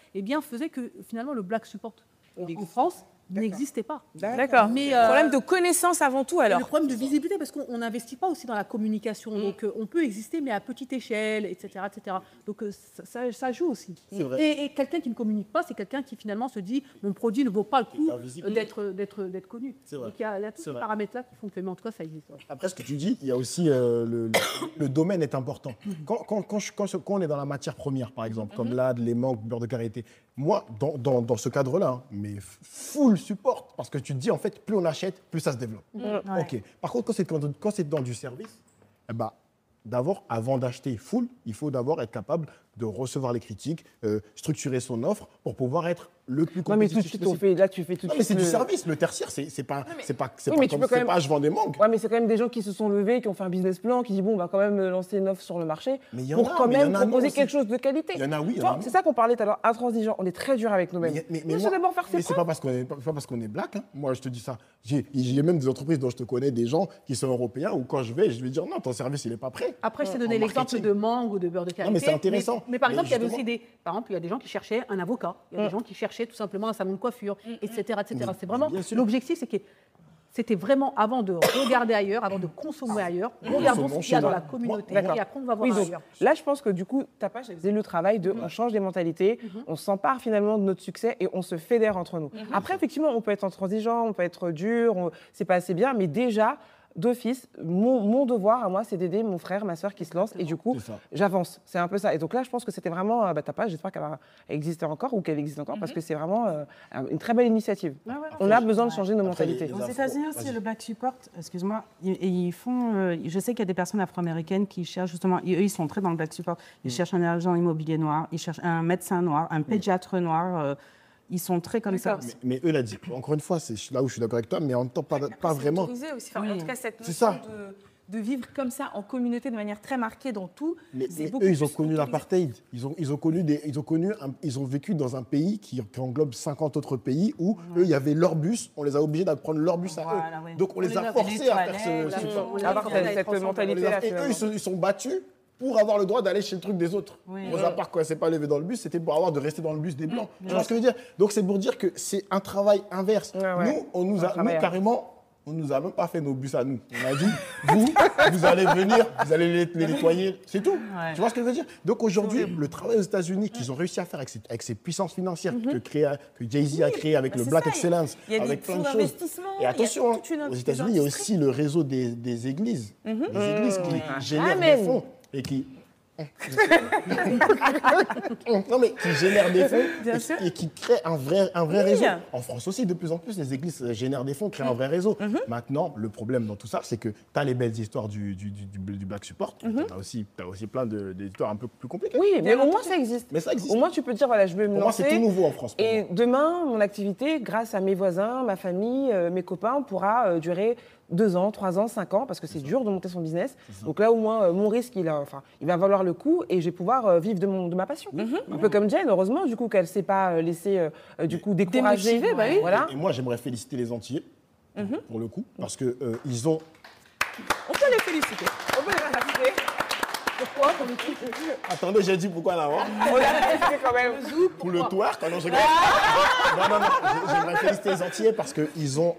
faisait que finalement le Black Support en France n'existait pas. D'accord. Mais problème de connaissance avant tout, alors. Le problème de visibilité, parce qu'on n'investit pas aussi dans la communication. Donc, on peut exister, mais à petite échelle, etc. etc. Donc, ça joue aussi. C'est vrai. Et quelqu'un qui ne communique pas, c'est quelqu'un qui finalement se dit mon produit ne vaut pas le coup d'être connu. C'est vrai. Donc, il y a tous ces paramètres-là qui font que, mais en tout cas, ça existe. Ouais. Après, ce que tu dis, il y a aussi le domaine est important. Quand on est dans la matière première, par exemple, comme là, les mangues, beurre de karité, moi, dans ce cadre-là, mais full support, parce que tu te dis, en fait, plus on achète, plus ça se développe. Ok. Par contre, quand c'est dans du service, d'abord, avant d'acheter full, il faut d'abord être capable de recevoir les critiques, structurer son offre pour pouvoir être le plus compétitif possible. Là, tu fais tout de suite. Mais c'est du service. Le tertiaire, c'est pas je vends des mangues. Ouais, mais c'est quand même des gens qui se sont levés, qui ont fait un business plan, qui disent bon, on va quand même lancer une offre sur le marché pour quand même proposer quelque chose de qualité. Il y en a, oui. C'est ça qu'on parlait tout à l'heure, intransigeant. On est très dur avec nous-mêmes. Mais c'est pas parce qu'on est black. Hein. Moi, je te dis ça. J'ai même des entreprises dont je te connais, des gens qui sont européens, où quand je vais dire non, ton service, il n'est pas prêt. Après, je t'ai donné l'exemple de mangue ou de beurre de karité. Non, mais c'est intéressant. Mais par exemple, il y avait aussi il y a des gens qui cherchaient un avocat, il y a des gens qui cherchaient tout simplement un salon de coiffure, etc. etc. C'est vraiment l'objectif, c'est que c'était vraiment avant de regarder ailleurs, avant de consommer ailleurs, regardons ce qu'il y a dans la communauté et après on va voir ailleurs. Là, je pense que du coup, ta page faisait le travail de on change les mentalités, on s'empare finalement de notre succès et on se fédère entre nous. Après, effectivement, on peut être intransigeant, on peut être dur, c'est pas assez bien, mais déjà, d'office, mon devoir à moi, c'est d'aider mon frère, ma soeur qui se lance et du coup, j'avance. C'est un peu ça. Et donc là, je pense que c'était vraiment ta page. J'espère qu'elle va exister encore ou qu'elle existe encore parce que c'est vraiment une très belle initiative. On a besoin de changer nos mentalités. Aux États-Unis aussi, le Black Support, excuse-moi, ils font. Je sais qu'il y a des personnes afro-américaines qui cherchent justement. Eux, ils sont très dans le Black Support. Ils cherchent un agent immobilier noir, ils cherchent un médecin noir, un pédiatre noir. Ils sont très comme ça. Mais eux, là, encore une fois, c'est là où je suis d'accord avec toi, mais en même temps, pas vraiment. Aussi. Enfin, en tout cas, cette notion de vivre comme ça en communauté de manière très marquée dans tout. Mais eux, ils ont connu l'apartheid. Ils ont vécu dans un pays qui englobe 50 autres pays où eux, il y avait leur bus. On les a obligés de prendre leur bus à eux. Donc on les a forcés à faire cette mentalité-là. Et eux, ils sont battus pour avoir le droit d'aller chez le truc des autres. Rosa Parks, quand elle ne s'est pas levée dans le bus, c'était pour avoir de rester dans le bus des Blancs. Tu vois ce que je veux dire? Donc c'est pour dire que c'est un travail inverse. Nous, carrément, on ne nous a même pas fait nos bus à nous. On a dit, vous allez venir, vous allez les nettoyer, c'est tout. Ouais. Tu vois ce que je veux dire? Donc aujourd'hui, le travail aux États-Unis qu'ils ont réussi à faire avec ces puissances financières que Jay-Z a créé avec le Black Excellence, avec plein de choses. Et attention, aux États-Unis, il y a aussi le réseau des églises. Des églises qui génèrent des fonds et qui... non mais qui génèrent des fonds et qui créent un vrai réseau. En France aussi, de plus en plus, les églises génèrent des fonds, créent un vrai réseau. Maintenant, le problème dans tout ça, c'est que tu as les belles histoires du Black Support, tu as aussi plein d'histoires un peu plus compliquées. Oui, mais au moins ça existe. Mais ça existe. Au moins tu peux dire, voilà, je vais me lancer. Moi, c'est tout nouveau en France. Et demain, mon activité, grâce à mes voisins, ma famille, mes copains, pourra durer 2 ans, 3 ans, 5 ans, parce que c'est dur de monter son business. Donc là, au moins, mon risque, il va valoir le coup et je vais pouvoir vivre de ma passion. Un peu comme Jane, heureusement, du coup, qu'elle ne s'est pas laissée décourager. Bah oui. Voilà. Et moi, j'aimerais féliciter les Antillais, pour le coup, parce qu'ils ont... On peut les féliciter. On peut les féliciter. Pourquoi? Attendez, j'ai dit pourquoi là-bas. On l'a félicité quand même. Pour le twerk, non, j'aimerais féliciter les Antillais parce qu'ils ont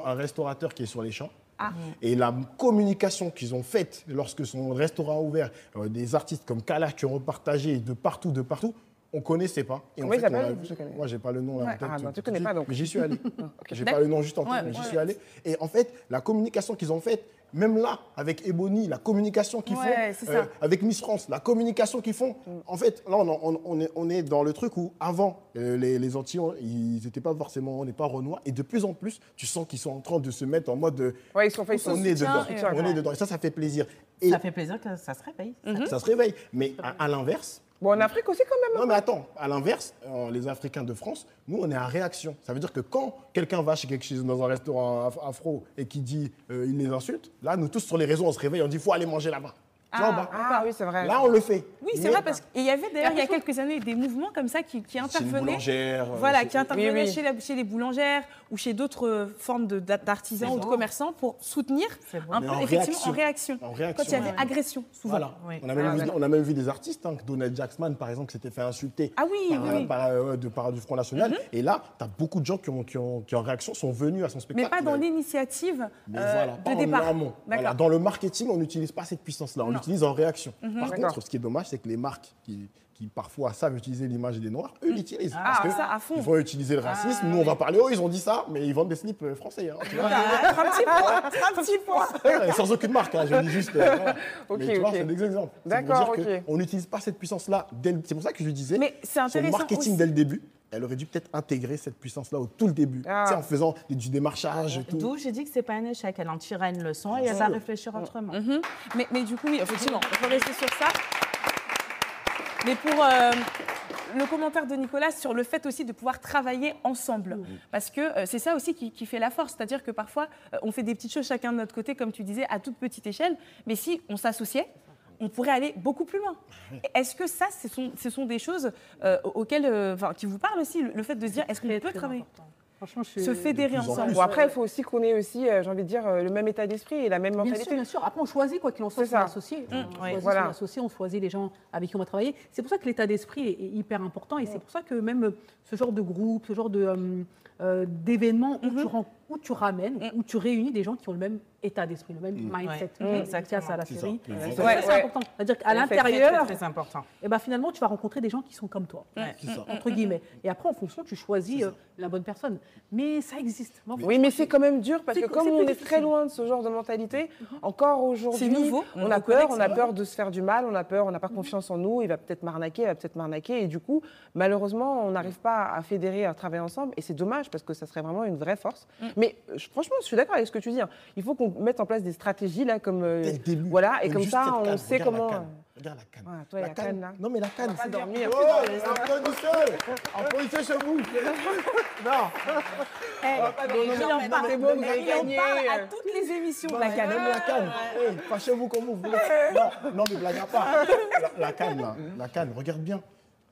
un restaurateur qui est sur les champs. Et la communication qu'ils ont faite lorsque son restaurant a ouvert, des artistes comme Kalash qui ont repartagé de partout, on ne connaissait pas. Et comment il s'appelle? Moi, je n'ai pas le nom là en tête. Tu ne connais pas donc. Mais j'y suis allé. Je n'ai pas le nom juste en tête, mais j'y suis allé. Et en fait, la communication qu'ils ont faite, même là, avec Ebony, la communication qu'ils font, avec Miss France, la communication qu'ils font, en fait, là, on est dans le truc où, avant, les Antillais, ils n'étaient pas forcément, on n'est pas Renois, et de plus en plus, tu sens qu'ils sont en train de se mettre en mode... Ouais, ils sont faits, on est dedans. On est dedans, et ça fait plaisir. Et ça fait plaisir que ça se réveille. Ça se réveille, mais à l'inverse... Bon, en Afrique aussi, quand même. Non, mais attends, à l'inverse, les Africains de France, nous, on est en réaction. Ça veut dire que quand quelqu'un va chez quelque chose dans un restaurant afro et qui dit il les insulte, là, nous tous sur les réseaux, on se réveille, on dit il faut aller manger là-bas. Oui, c'est vrai. Là, on le fait. Oui, c'est vrai, parce qu'il y avait d'ailleurs, il y a quelques années, des mouvements comme ça qui intervenaient. Qui intervenaient chez les boulangères ou chez d'autres formes d'artisans ou de commerçants pour soutenir un peu, effectivement, en réaction. Quand il y avait agression, souvent. Voilà. On a même vu des artistes, Donald Jackson, par exemple, qui s'était fait insulter par du Front National. Et là, tu as beaucoup de gens qui, en réaction, sont venus à son spectacle. Mais pas dans l'initiative de départ. Dans le marketing, on n'utilise pas cette puissance-là. On l'utilise en réaction. Par contre, ce qui est dommage, c'est que les marques qui parfois savent utiliser l'image des Noirs, eux l'utilisent. Parce que ça, à fond. Ils vont utiliser le racisme. Nous, on va parler, ils ont dit ça, mais ils vendent des slips français. Tu vois, un petit point. Sans aucune marque, je dis juste. Mais tu vois, c'est des exemples. D'accord, on n'utilise pas cette puissance-là. C'est pour ça que je disais, son marketing aussi. Dès le début, elle aurait dû peut-être intégrer cette puissance-là au tout le début, en faisant du démarchage et tout. D'où j'ai dit que c'est pas un échec, elle en tirera une leçon et elle va réfléchir autrement. Mais du coup, oui, effectivement, on peut rester sur ça. Mais pour le commentaire de Nicolas sur le fait aussi de pouvoir travailler ensemble, parce que c'est ça aussi qui fait la force, c'est-à-dire que parfois, on fait des petites choses chacun de notre côté, comme tu disais, à toute petite échelle, mais si on s'associait, on pourrait aller beaucoup plus loin. Est-ce que ça, ce sont des choses auxquelles, qui vous parlent aussi, le fait de se dire, est-ce qu'on peut travailler, se fédérer ensemble? Bon, après, il faut aussi qu'on ait aussi, j'ai envie de dire, le même état d'esprit et la même mentalité. Bien sûr. Après, on choisit, quoi qu'il en soit, son associé. On choisit les gens avec qui on va travailler. C'est pour ça que l'état d'esprit est hyper important et c'est pour ça que même ce genre de groupe, ce genre d'événements où tu ramènes, où tu réunis des gens qui ont le même état d'esprit, le même mindset. C'est ça la série. C'est important. C'est-à-dire qu'à l'intérieur, c'est très important. Et ben, finalement, tu vas rencontrer des gens qui sont comme toi, entre guillemets. Et après, en fonction, tu choisis la bonne personne. Mais ça existe. Oui, mais c'est quand même dur parce que comme on est très loin de ce genre de mentalité, encore aujourd'hui, on a peur de se faire du mal, on a peur, on n'a pas confiance en nous, il va peut-être m'arnaquer, et du coup, malheureusement, on n'arrive pas à fédérer, à travailler ensemble, et c'est dommage parce que ça serait vraiment une vraie force. Mais franchement, je suis d'accord avec ce que tu dis. Il faut qu'on mette en place des stratégies là, comme voilà, et comme ça, on sait comment. Regarde la canne. Ah, toi, la canne là. Non, mais la canne. On va pas dormir. En position chez vous. Non. Il en parle à toutes les émissions de la canne. La canne. Fâchez-vous comme vous voulez. Non, mais blague à part. La canne, là. La canne, regarde bien.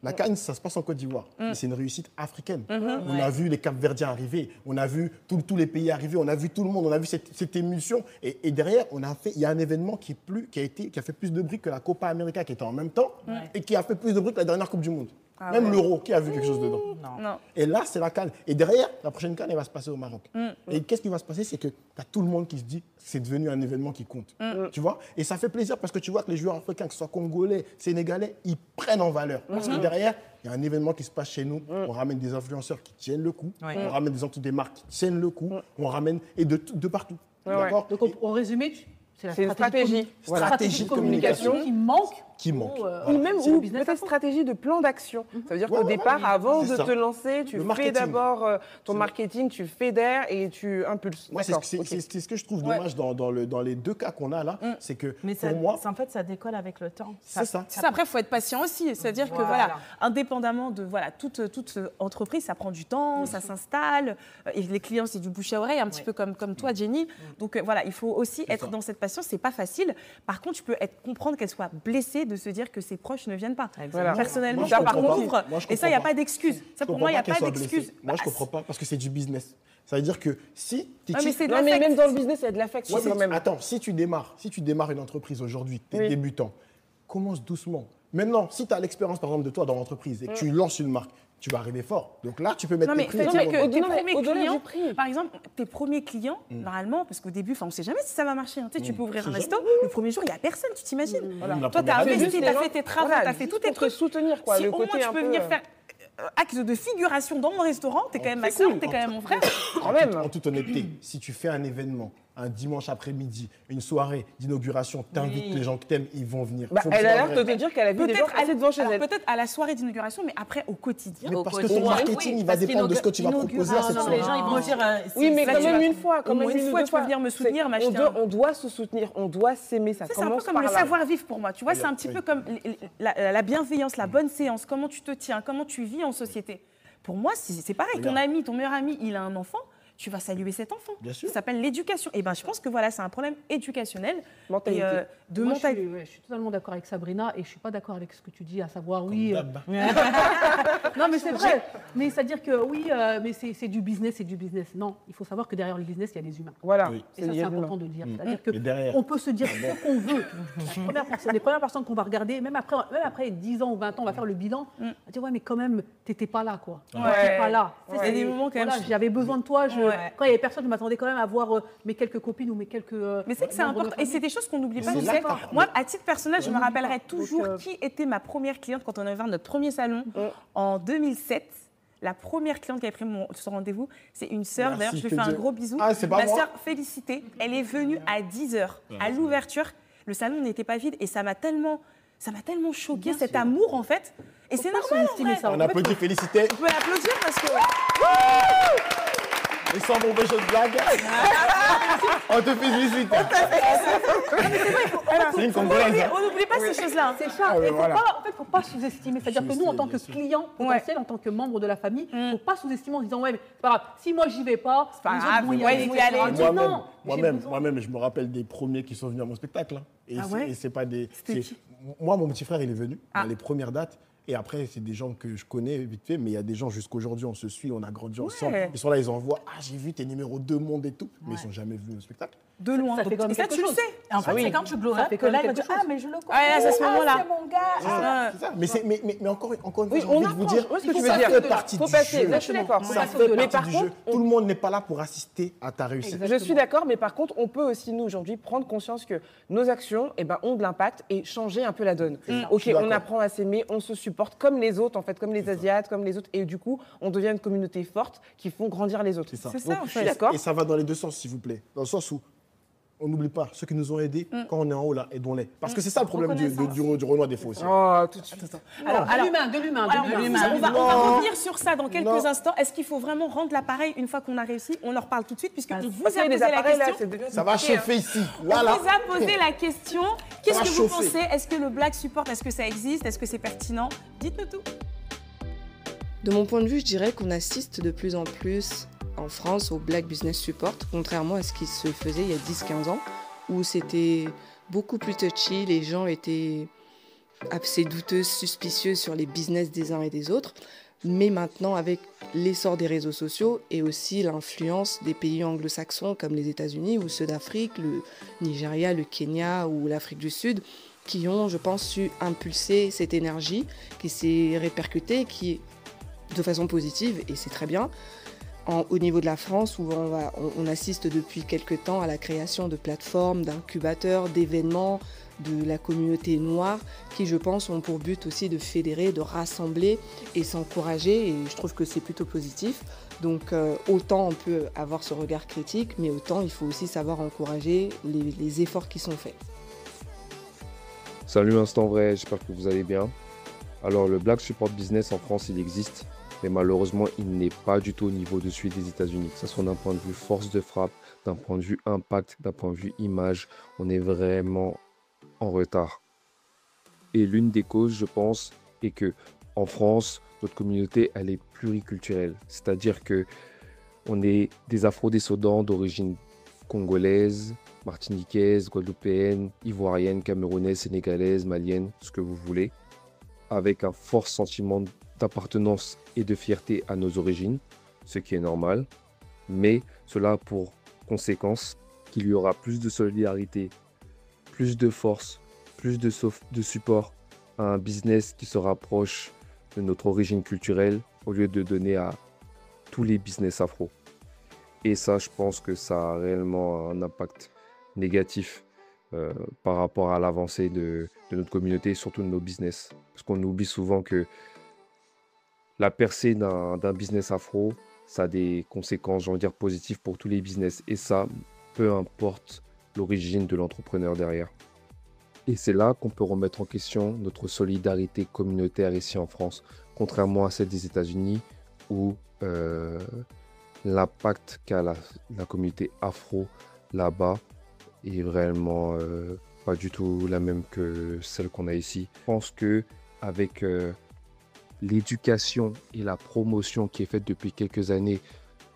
La canne, ça se passe en Côte d'Ivoire. C'est une réussite africaine. On a vu les Cap-Verdiens arriver, on a vu tous les pays arriver, on a vu tout le monde, on a vu cette émulsion. Et derrière, il y a un événement qui a fait plus de bruit que la Copa América qui était en même temps et qui a fait plus de bruit que la dernière Coupe du Monde. Même l'euro, qui a vu quelque chose dedans? Non. Et là, c'est la CAN. Et derrière, la prochaine CAN, elle va se passer au Maroc. Et qu'est-ce qui va se passer? C'est que tu as tout le monde qui se dit que c'est devenu un événement qui compte. Tu vois? Et ça fait plaisir parce que tu vois que les joueurs africains, que ce soit congolais, sénégalais, ils prennent en valeur. Parce que derrière, il y a un événement qui se passe chez nous. On ramène des influenceurs qui tiennent le coup. On ramène des marques qui tiennent le coup. On ramène et de partout. D'accord? Donc, en résumé, c'est une stratégie. Stratégie de communication qui manque. Ou même peut-être stratégie de plan d'action. Ça veut dire qu'au départ, avant de te lancer, tu fais d'abord ton marketing, tu fédères et tu impulses. C'est ce que je trouve dommage dans les deux cas qu'on a là. C'est que pour moi... En fait, ça décolle avec le temps. C'est ça. Après, il faut être patient aussi. C'est-à-dire que, indépendamment de toute entreprise, ça prend du temps, ça s'installe. Et les clients, c'est du bouche à oreille, un petit peu comme toi, Jenny. Donc, voilà, il faut aussi être dans cette patience. C'est pas facile. Par contre, je peux comprendre qu'elle soit blessée de se dire que ses proches ne viennent pas. Personnellement, ça, par contre, et ça, il n'y a pas d'excuse. Ça, pour moi, il n'y a pas d'excuse. Moi, je ne comprends pas parce que c'est du business. Ça veut dire que si... mais même dans le business, il y a de l'affection quand même. Attends, si tu démarres une entreprise aujourd'hui, tu es débutant, commence doucement. Maintenant, si tu as l'expérience, par exemple, de toi dans l'entreprise et que tu lances une marque, tu vas arriver fort. Donc là, tu peux mettre tes prix. Tes premiers clients, par exemple, tes premiers clients, normalement, parce qu'au début, on ne sait jamais si ça va marcher. Tu peux ouvrir un resto, le premier jour, il n'y a personne, tu t'imagines. Toi, tu as investi, tu as fait tes travaux, tu as fait tous tes trucs. Soutenir, si au moins tu peux venir faire acte de figuration dans mon restaurant, tu es quand même ma soeur, tu es quand même mon frère. En toute honnêteté, si tu fais un événement, un dimanche après-midi, une soirée d'inauguration, t'invites les gens que t'aimes, ils vont venir. Elle a l'air de te dire qu'elle a vu des gens passer devant chez elle. Peut-être à la soirée d'inauguration, mais après au quotidien. Mais parce que ton marketing, il va dépendre de ce que tu vas proposer à cette soirée. Les gens, ils vont dire... Oui, mais quand même une fois. Une fois, tu peux venir me soutenir, m'acheter. On doit se soutenir, on doit s'aimer. Ça c'est un peu comme le savoir-vivre pour moi. Tu vois, c'est un petit peu comme la bienveillance, la bonne séance, comment tu te tiens, comment tu vis en société. Pour moi, c'est pareil. Ton meilleur ami, il a un enfant. Tu vas saluer cet enfant. Bien sûr. Ça s'appelle l'éducation. Et je pense que c'est un problème éducationnel. Mentalité. Je suis totalement d'accord avec Sabrina et je ne suis pas d'accord avec ce que tu dis, à savoir non, mais c'est vrai. Mais c'est-à-dire que mais c'est du business, Non, il faut savoir que derrière le business, il y a des humains. Voilà. Et ça, c'est important de le dire. C'est-à-dire qu'on peut se dire ce qu'on veut. Les premières personnes qu'on va regarder, même après 10 ans ou 20 ans, on va faire le bilan. On va dire, mais quand même, tu n'étais pas là, quoi. Tu n'étais pas là. C'est des moments quand même. J'avais besoin de toi. Quand il n'y avait personne, je m'attendais quand même à voir mes quelques copines ou mes quelques... Mais c'est que c'est important. Et c'est des choses qu'on n'oublie pas. Moi, à titre personnel, je me rappellerai toujours qui était ma première cliente quand on avait fait notre premier salon en 2007. La première cliente qui avait pris son rendez-vous, c'est une sœur. D'ailleurs, je lui fais un gros bisou. Ma sœur Félicité, elle est venue à 10h. À l'ouverture, le salon n'était pas vide et ça m'a tellement choqué, cet amour en fait. Et c'est normal. On applaudit Félicité. On peut l'applaudir parce que... Et sans mauvais jeu de blague, on te félicite. C'est une congolaise. On n'oublie pas ces choses-là. C'est ça. Il ne faut pas sous-estimer. C'est-à-dire que nous, en tant que clients potentiels, en tant que membres de la famille, il ne faut pas sous-estimer en disant, mais c'est pas grave, si moi, j'y vais pas, c'est pas grave, il faut y aller. Moi-même, je me rappelle des premiers qui sont venus à mon spectacle. Et c'est pas des... Moi, mon petit frère, il est venu dans les premières dates. Et après, c'est des gens que je connais vite fait, mais il y a des gens jusqu'aujourd'hui, on se suit, on a grandi ensemble. Ils sont là, ils envoient, j'ai vu tes numéros 2 monde et tout, mais ils sont jamais venus au spectacle. De loin. Et ça, tu le sais. En fait, c'est quand tu glorifies que là, il va dire, mais je le connais. C'est à ce moment-là. C'est mon gars. C'est ça. Mais encore une fois, j'ai envie de vous dire, ça fait partie du jeu. Je suis d'accord. Ça fait partie du jeu. Tout le monde n'est pas là pour assister à ta réussite. Je suis d'accord, mais par contre, on peut aussi, nous, aujourd'hui, prendre conscience que nos actions ont de l'impact et changer un peu la donne. Ok, on apprend à s'aimer, on se supporte comme les autres, en fait, comme les Asiates, comme les autres. Et du coup, on devient une communauté forte qui font grandir les autres. C'est ça, en fait. D'accord. Et ça va dans les deux sens, s'il vous plaît. Dans le sens où on n'oublie pas ceux qui nous ont aidés quand on est en haut là, aidons-les. Parce que c'est ça le problème du Renoir des faux aussi. Oh, tout de suite. De l'humain. On va revenir sur ça dans quelques instants. Est-ce qu'il faut vraiment rendre l'appareil une fois qu'on a réussi? On en reparle tout de suite puisque vous avez posé la question. Ça va chauffer ici. On vous a posé la question. Qu'est-ce que vous pensez? Est-ce que le Black Support, est-ce que ça existe? Est-ce que c'est pertinent? Dites-nous tout. De mon point de vue, je dirais qu'on assiste de plus en plus en France au Black Business Support, contrairement à ce qui se faisait il y a 10-15 ans, où c'était beaucoup plus touchy, les gens étaient assez douteux, suspicieux sur les business des uns et des autres. Mais maintenant, avec l'essor des réseaux sociaux et aussi l'influence des pays anglo-saxons comme les États-Unis ou ceux d'Afrique, le Nigeria, le Kenya ou l'Afrique du Sud, qui ont, je pense, su impulser cette énergie qui s'est répercutée, qui de façon positive, et c'est très bien. Au niveau de la France, où on assiste depuis quelques temps à la création de plateformes, d'incubateurs, d'événements, de la communauté noire, qui, je pense, ont pour but aussi de fédérer, de rassembler et s'encourager, et je trouve que c'est plutôt positif. Donc autant on peut avoir ce regard critique, mais autant il faut aussi savoir encourager les efforts qui sont faits. Salut Instant Vrai, j'espère que vous allez bien. Alors le Black Support Business en France, il existe, mais malheureusement il n'est pas du tout au niveau de celui des États-Unis. Que ce soit d'un point de vue force de frappe, d'un point de vue impact, d'un point de vue image, on est vraiment en retard. Et l'une des causes, je pense, est que en France, notre communauté, elle est pluriculturelle. C'est-à-dire que on est des afro-descendants d'origine congolaise, martiniquaise, guadeloupéenne, ivoirienne, camerounaise, sénégalaise, malienne, ce que vous voulez, avec un fort sentiment d'appartenance et de fierté à nos origines, ce qui est normal, mais cela a pour conséquence qu'il y aura plus de solidarité, plus de force, plus de support à un business qui se rapproche de notre origine culturelle au lieu de donner à tous les business afro. Et ça, je pense que ça a réellement un impact négatif par rapport à l'avancée de notre communauté et surtout de nos business. Parce qu'on oublie souvent que la percée d'un business afro, ça a des conséquences, j'ai envie de dire, positives pour tous les business. Et ça, peu importe l'origine de l'entrepreneur derrière. Et c'est là qu'on peut remettre en question notre solidarité communautaire ici en France, contrairement à celle des États-Unis où l'impact qu'a la communauté afro là-bas est vraiment pas du tout la même que celle qu'on a ici. Je pense qu'avec l'éducation et la promotion qui est faite depuis quelques années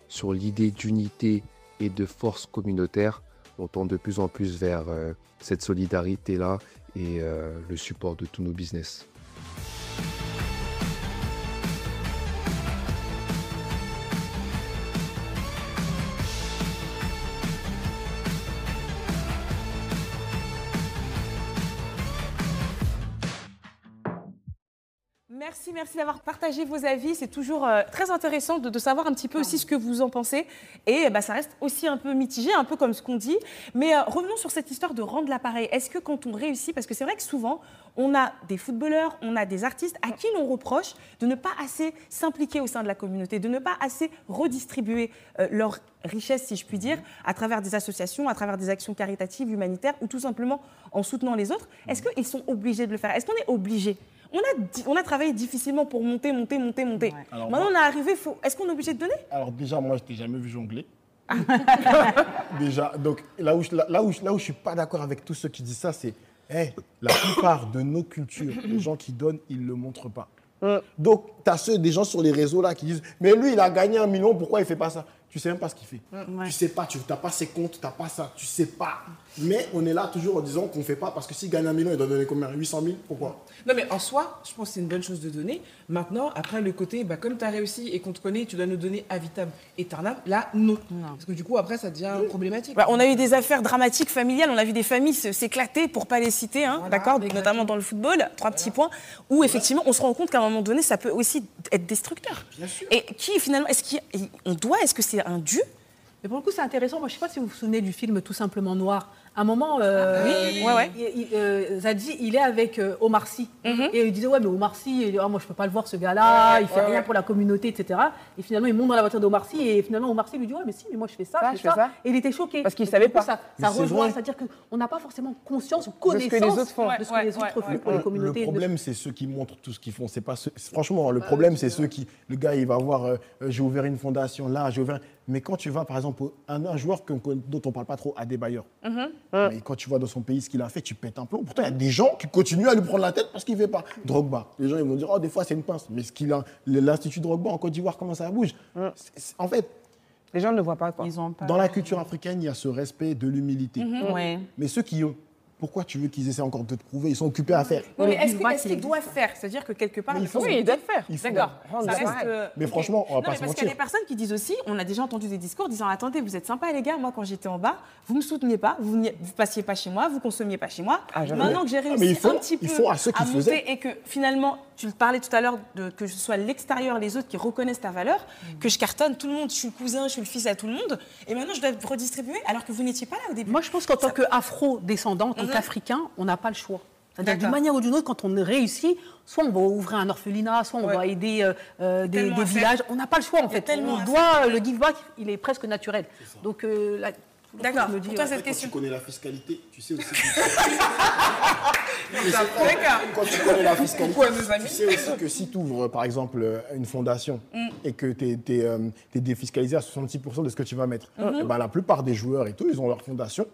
sur l'idée d'unité et de force communautaire, on tend de plus en plus vers cette solidarité-là et le support de tous nos business. Merci d'avoir partagé vos avis. C'est toujours très intéressant de savoir un petit peu aussi ce que vous en pensez. Et ça reste aussi un peu mitigé, un peu comme ce qu'on dit. Mais revenons sur cette histoire de rendre l'appareil. Est-ce que quand on réussit, parce que c'est vrai que souvent, on a des footballeurs, on a des artistes à qui l'on reproche de ne pas assez s'impliquer au sein de la communauté, de ne pas assez redistribuer leur richesse, si je puis dire, à travers des associations, à travers des actions caritatives, humanitaires, ou tout simplement en soutenant les autres. Est-ce qu'ils sont obligés de le faire? Est-ce qu'on est obligé? On a travaillé difficilement pour monter. Ouais. Maintenant, on est arrivé, est-ce qu'on est obligé de donner? Alors déjà, moi, je t'ai jamais vu jongler. Déjà, donc là où je suis pas d'accord avec tous ceux qui disent ça, c'est la plupart de nos cultures, les gens qui donnent, ils ne le montrent pas. Donc, tu as des gens sur les réseaux là qui disent « Mais lui, il a gagné 1 million, pourquoi il ne fait pas ça ?» Tu ne sais même pas ce qu'il fait. Ouais. Tu sais pas, tu n'as pas ses comptes, tu n'as pas ça, tu ne sais pas. Mais on est là toujours en disant qu'on ne fait pas parce que s'il gagne 1 million, il doit donner combien? 800 000? Pourquoi? Non, mais en soi, je pense que c'est une bonne chose de donner. Maintenant, après le côté, comme tu as réussi et qu'on te connaît, tu dois nous donner à vitam aeternam. Là, non. Parce que du coup, après, ça devient problématique. On a eu des affaires dramatiques familiales, on a vu des familles s'éclater, pour ne pas les citer, hein, voilà, d'accord, notamment dans le football, 3 petits points, où effectivement, on se rend compte qu'à un moment donné, ça peut aussi être destructeur. Bien sûr. Et qui, finalement, est-ce que c'est un dû? Mais pour le coup, c'est intéressant. Moi, je ne sais pas si vous vous souvenez du film Tout simplement noir. À un moment, Zadji, il est avec Omar Sy. Et il disait, ouais, mais Omar Sy, moi, je ne peux pas le voir, ce gars-là, il ne fait rien pour la communauté, etc. Et finalement, il monte dans la voiture d'Omar Sy. Et finalement, Omar Sy lui dit, ouais, mais si, mais moi, je fais ça, je fais ça. Et il était choqué. Parce qu'il ne savait pas. Ça rejoint, c'est-à-dire qu'on n'a pas forcément conscience ou connaissance de ce que les autres font pour les communautés. Le problème, c'est ceux qui montrent tout ce qu'ils font. C'est pas franchement, le problème, c'est ceux qui... Le gars, il va voir, j'ai ouvert une fondation là, j'ai ouvert... Mais quand tu vas, par exemple, un joueur dont on ne parle pas trop, Adebayor, mais quand tu vois dans son pays ce qu'il a fait, tu pètes un plomb. Pourtant, il y a des gens qui continuent à lui prendre la tête parce qu'il ne fait pas. Drogba, les gens ils vont dire, oh, des fois, c'est une pince. Mais l'Institut Drogba en Côte d'Ivoire, comment ça bouge? En fait, les gens ne le voient pas. Quoi. Dans la culture africaine, il y a ce respect de l'humilité. Mais ceux qui ont pourquoi tu veux qu'ils essaient encore de te prouver? Ils sont occupés à faire. Oui, mais est-ce qu'ils doivent faire? C'est-à-dire que quelque part... Oui, ils doivent faire. D'accord. Mais franchement, on va pas se mentir. Parce qu'il y a des personnes qui disent aussi, on a déjà entendu des discours disant, attendez, vous êtes sympas les gars, moi quand j'étais en bas, vous me souteniez pas, vous passiez pas chez moi, vous consommiez pas chez moi. Maintenant que j'ai réussi un petit peu à monter et que finalement, tu parlais tout à l'heure que ce soit l'extérieur, les autres qui reconnaissent ta valeur, que je cartonne, tout le monde, je suis le cousin, je suis le fils à tout le monde, et maintenant je dois redistribuer alors que vous n'étiez pas là au début. Moi je pense qu'en tant qu'afro-descendant, en tant qu'Africain, on n'a pas le choix. C'est-à-dire d'une manière ou d'une autre, quand on réussit, soit on va ouvrir un orphelinat, soit on va aider des villages. On n'a pas le choix en fait. Le give back, il est presque naturel. Donc d'accord. Pour toi, cette question. Quand tu connais la fiscalité, tu sais aussi. Quand tu connais la fiscalité, tu sais aussi que si tu ouvres, par exemple, une fondation et que tu es défiscalisé à 66% de ce que tu vas mettre, ben, la plupart des joueurs et tout, ils ont leur fondation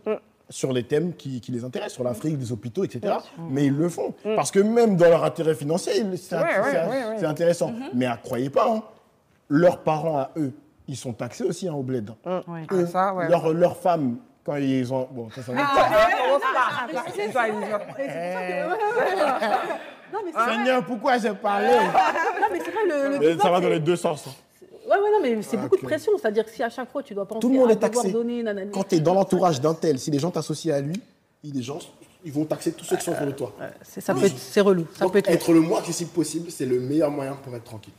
sur les thèmes qui les intéressent, sur l'Afrique, les hôpitaux, etc. Mais ils le font. Parce que même dans leur intérêt financier, c'est intéressant. Mais croyez pas, hein, leurs parents à eux, ils sont taxés aussi au bled. Leurs femmes, quand ils ont... Bon, ça Seigneur, pourquoi j'ai parlé? Non, mais c'est vrai, ça va dans les deux sens. Ouais, non, mais c'est beaucoup de pression. C'est-à-dire que si à chaque fois, tu dois penser tout le monde à est taxé. donner... Quand tu es dans l'entourage d'un tel, si les gens t'associent à lui, les gens... Ils vont taxer tous ceux qui sont autour de toi. C'est relou. Donc, être le moins accessible possible, c'est le meilleur moyen pour être tranquille.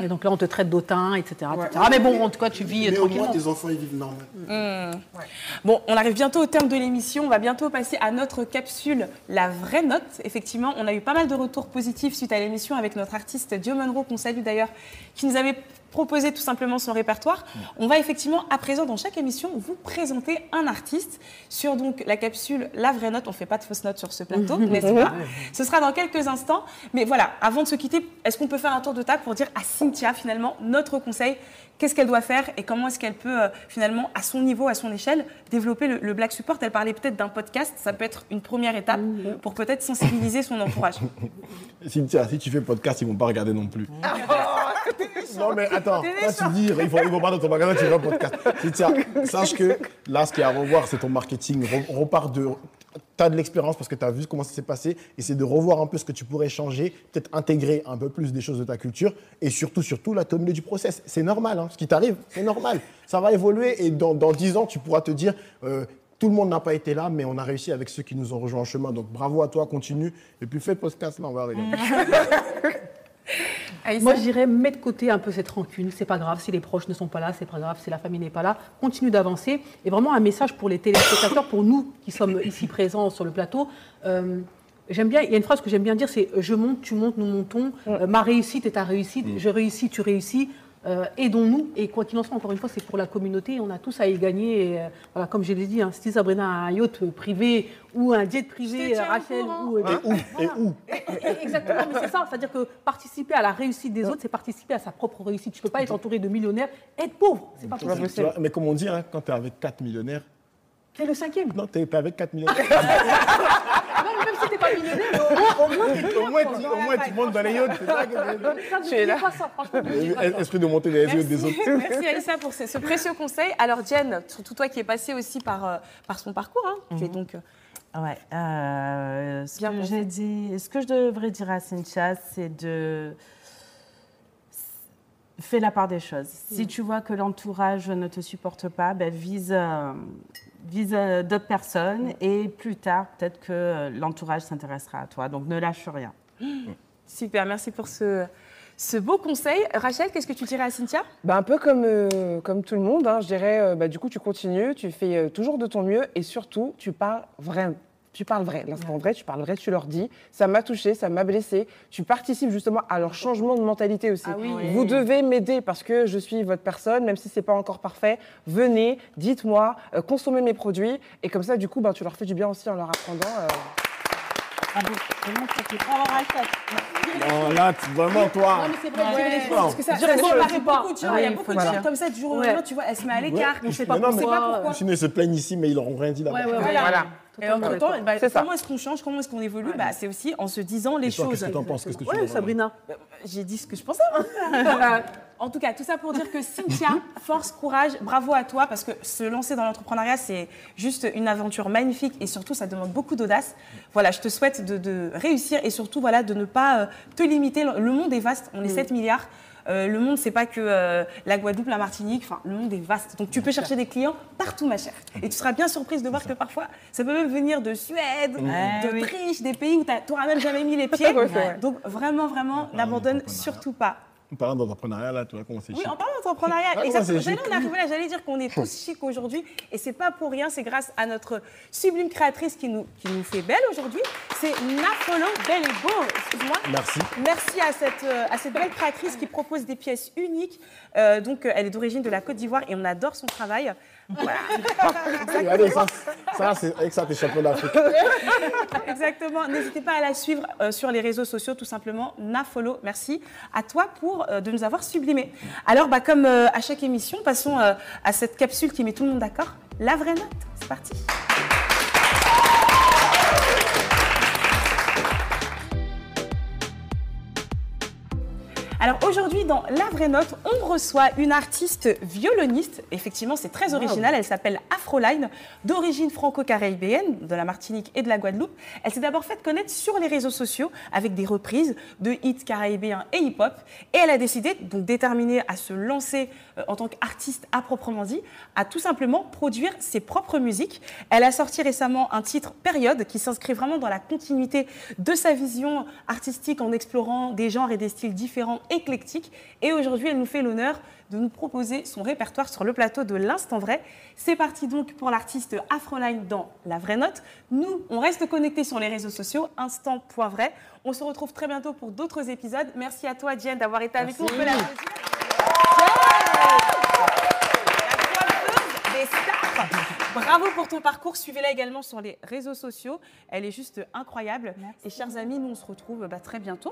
Et donc là, on te traite d'autant, etc. Mais bon, en tout cas, tu vis tranquillement. Mais au moins, tes enfants, ils vivent normal. Bon, on arrive bientôt au terme de l'émission. On va bientôt passer à notre capsule La Vraie Note. Effectivement, on a eu pas mal de retours positifs suite à l'émission avec notre artiste Dio Monroe, qu'on salue d'ailleurs, qui nous avait proposé tout simplement son répertoire. On va effectivement, à présent, dans chaque émission, vous présenter un artiste sur donc la capsule La Vraie Note. On ne fait pas de fausses notes sur ce plateau, n'est-ce pas? Ce sera dans quelques instants. Mais voilà, avant de se quitter, est-ce qu'on peut faire un tour de table pour dire à Cynthia, finalement, notre conseil, qu'est-ce qu'elle doit faire et comment est-ce qu'elle peut, finalement, à son niveau, à son échelle, développer le Black Support? Elle parlait peut-être d'un podcast. Ça peut être une première étape pour peut-être sensibiliser son entourage. Cynthia, si tu fais podcast, ils ne vont pas regarder non plus. Non, mais attends, toi, tu dis, ils vont pas dans ton magasin, tu fais un podcast. Cynthia, sache que là, ce qu'il y a à revoir, c'est ton marketing. Repars de... Tu as de l'expérience parce que tu as vu comment ça s'est passé. Essaie de revoir un peu ce que tu pourrais changer, peut-être intégrer un peu plus des choses de ta culture et surtout, là, tu es au milieu du process. C'est normal, hein, ce qui t'arrive, c'est normal. Ça va évoluer et dans 10 ans, tu pourras te dire tout le monde n'a pas été là, mais on a réussi avec ceux qui nous ont rejoints en chemin. Donc bravo à toi, continue. Et puis fais le podcast, là, on va arriver. Moi, je dirais, mets de côté un peu cette rancune. C'est pas grave si les proches ne sont pas là, c'est pas grave si la famille n'est pas là. Continue d'avancer. Et vraiment, un message pour les téléspectateurs, pour nous qui sommes ici présents sur le plateau. J'aime bien, il y a une phrase que j'aime bien dire, c'est « je monte, tu montes, nous montons. Ma réussite est ta réussite. Je réussis, tu réussis. Aidons-nous. » Et quoi qu'il en soit, encore une fois, c'est pour la communauté. On a tous à y gagner. Et, voilà, comme je l'ai dit, si Sabrina a un yacht privé ou un jet privé, Rachel ou... Exactement, mais c'est ça. C'est-à-dire que participer à la réussite des autres, c'est participer à sa propre réussite. Tu ne peux pas être entouré de millionnaires et être pauvre. C'est pas possible. Mais comme on dit, hein, quand tu es avec 4 millionnaires... C'est le 5e. Non, tu es avec 4 millionnaires. Non, même si tu n'es pas millionnaire, au moins tu montes dans les yachts. C'est ça que tu es là. Esprit de monter les yachts des autres. Merci Alissa pour ce précieux conseil. Alors Diane, surtout toi qui es passée aussi par son parcours, hein, tu es donc... Ouais, ce que je devrais dire à Cynthia, c'est de faire la part des choses. Si tu vois que l'entourage ne te supporte pas, vise d'autres personnes et plus tard, peut-être que l'entourage s'intéressera à toi. Donc, ne lâche rien. Super, merci pour ce beau conseil. Rachel, qu'est-ce que tu dirais à Cynthia? Un peu comme tout le monde, hein, je dirais, du coup, tu continues, tu fais toujours de ton mieux et surtout, tu parles vrai. Tu parles vrai, l'instant vrai, tu parles vrai, tu leur dis. Ça m'a touché, ça m'a blessé. Tu participes justement à leur changement de mentalité aussi. Ah oui. Vous devez m'aider parce que je suis votre personne, même si ce n'est pas encore parfait. Venez, dites-moi, consommez mes produits. Et comme ça, du coup, tu leur fais du bien aussi en leur apprenant. Non, là, vraiment, toi. Non, mais c'est vrai, parce que ça paraît beaucoup, tu vois. Il y a beaucoup de gens comme ça, du jour au lendemain, tu vois, elle se met à l'écart. On ne sait pas pourquoi. Sinon, ils se plaignent ici, mais ils n'auront rien dit là-bas. Voilà. Et entre-temps, comment est-ce qu'on change, comment est-ce qu'on évolue? C'est aussi en se disant les choses. Qu'est-ce que tu en penses? Oui, Sabrina. J'ai dit ce que je pensais. En tout cas, tout ça pour dire que Cynthia, force, courage, bravo à toi, parce que se lancer dans l'entrepreneuriat, c'est juste une aventure magnifique et surtout, ça demande beaucoup d'audace. Voilà, je te souhaite de réussir et surtout voilà, de ne pas te limiter. Le monde est vaste, on est 7 milliards. Le monde, c'est pas que la Guadeloupe, la Martinique, enfin, le monde est vaste. Donc, tu peux chercher des clients partout, ma chère. Et tu seras bien surprise de voir que parfois, ça peut même venir de Suède, d'Autriche, des pays où tu n'auras même jamais mis les pieds. Donc, vraiment, n'abandonne surtout pas. En parlant d'entrepreneuriat, là, tu vois comment c'est chic. Oui, en parlant d'entrepreneuriat, exactement. J'allais dire qu'on est tous chic aujourd'hui et c'est pas pour rien, c'est grâce à notre sublime créatrice qui nous fait belle aujourd'hui. C'est Nafolo, belle et beau, excuse-moi. Merci. Merci à cette belle créatrice qui propose des pièces uniques. Donc, elle est d'origine de la Côte d'Ivoire et on adore son travail. Voilà. Allez, ça c'est avec ça, t'es champion d'Afrique. Exactement. N'hésitez pas à la suivre sur les réseaux sociaux, tout simplement. Nafolo, merci à toi de nous avoir sublimés. Alors, comme à chaque émission, passons à cette capsule qui met tout le monde d'accord. La vraie note, c'est parti. Alors aujourd'hui, dans La Vraie Note, on reçoit une artiste violoniste. Effectivement, c'est très original. Elle s'appelle Afroline, d'origine franco-caribéenne, de la Martinique et de la Guadeloupe. Elle s'est d'abord faite connaître sur les réseaux sociaux avec des reprises de hits caribéens et hip-hop. Et elle a décidé, donc déterminée à se lancer en tant qu'artiste à proprement dit, à tout simplement produire ses propres musiques. Elle a sorti récemment un titre Période qui s'inscrit vraiment dans la continuité de sa vision artistique en explorant des genres et des styles différents éclectique. Et aujourd'hui, elle nous fait l'honneur de nous proposer son répertoire sur le plateau de l'Instant Vrai. C'est parti donc pour l'artiste Afroline dans La Vraie Note. Nous, on reste connectés sur les réseaux sociaux, instant.vrai. On se retrouve très bientôt pour d'autres épisodes. Merci à toi, Diane, d'avoir été avec nous. On peut l'applaudir. Des stars. Bravo pour ton parcours. Suivez-la également sur les réseaux sociaux. Elle est juste incroyable. Merci. Et chers amis, nous on se retrouve très bientôt.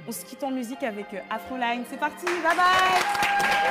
On se quitte en musique avec Afroline. C'est parti, bye bye.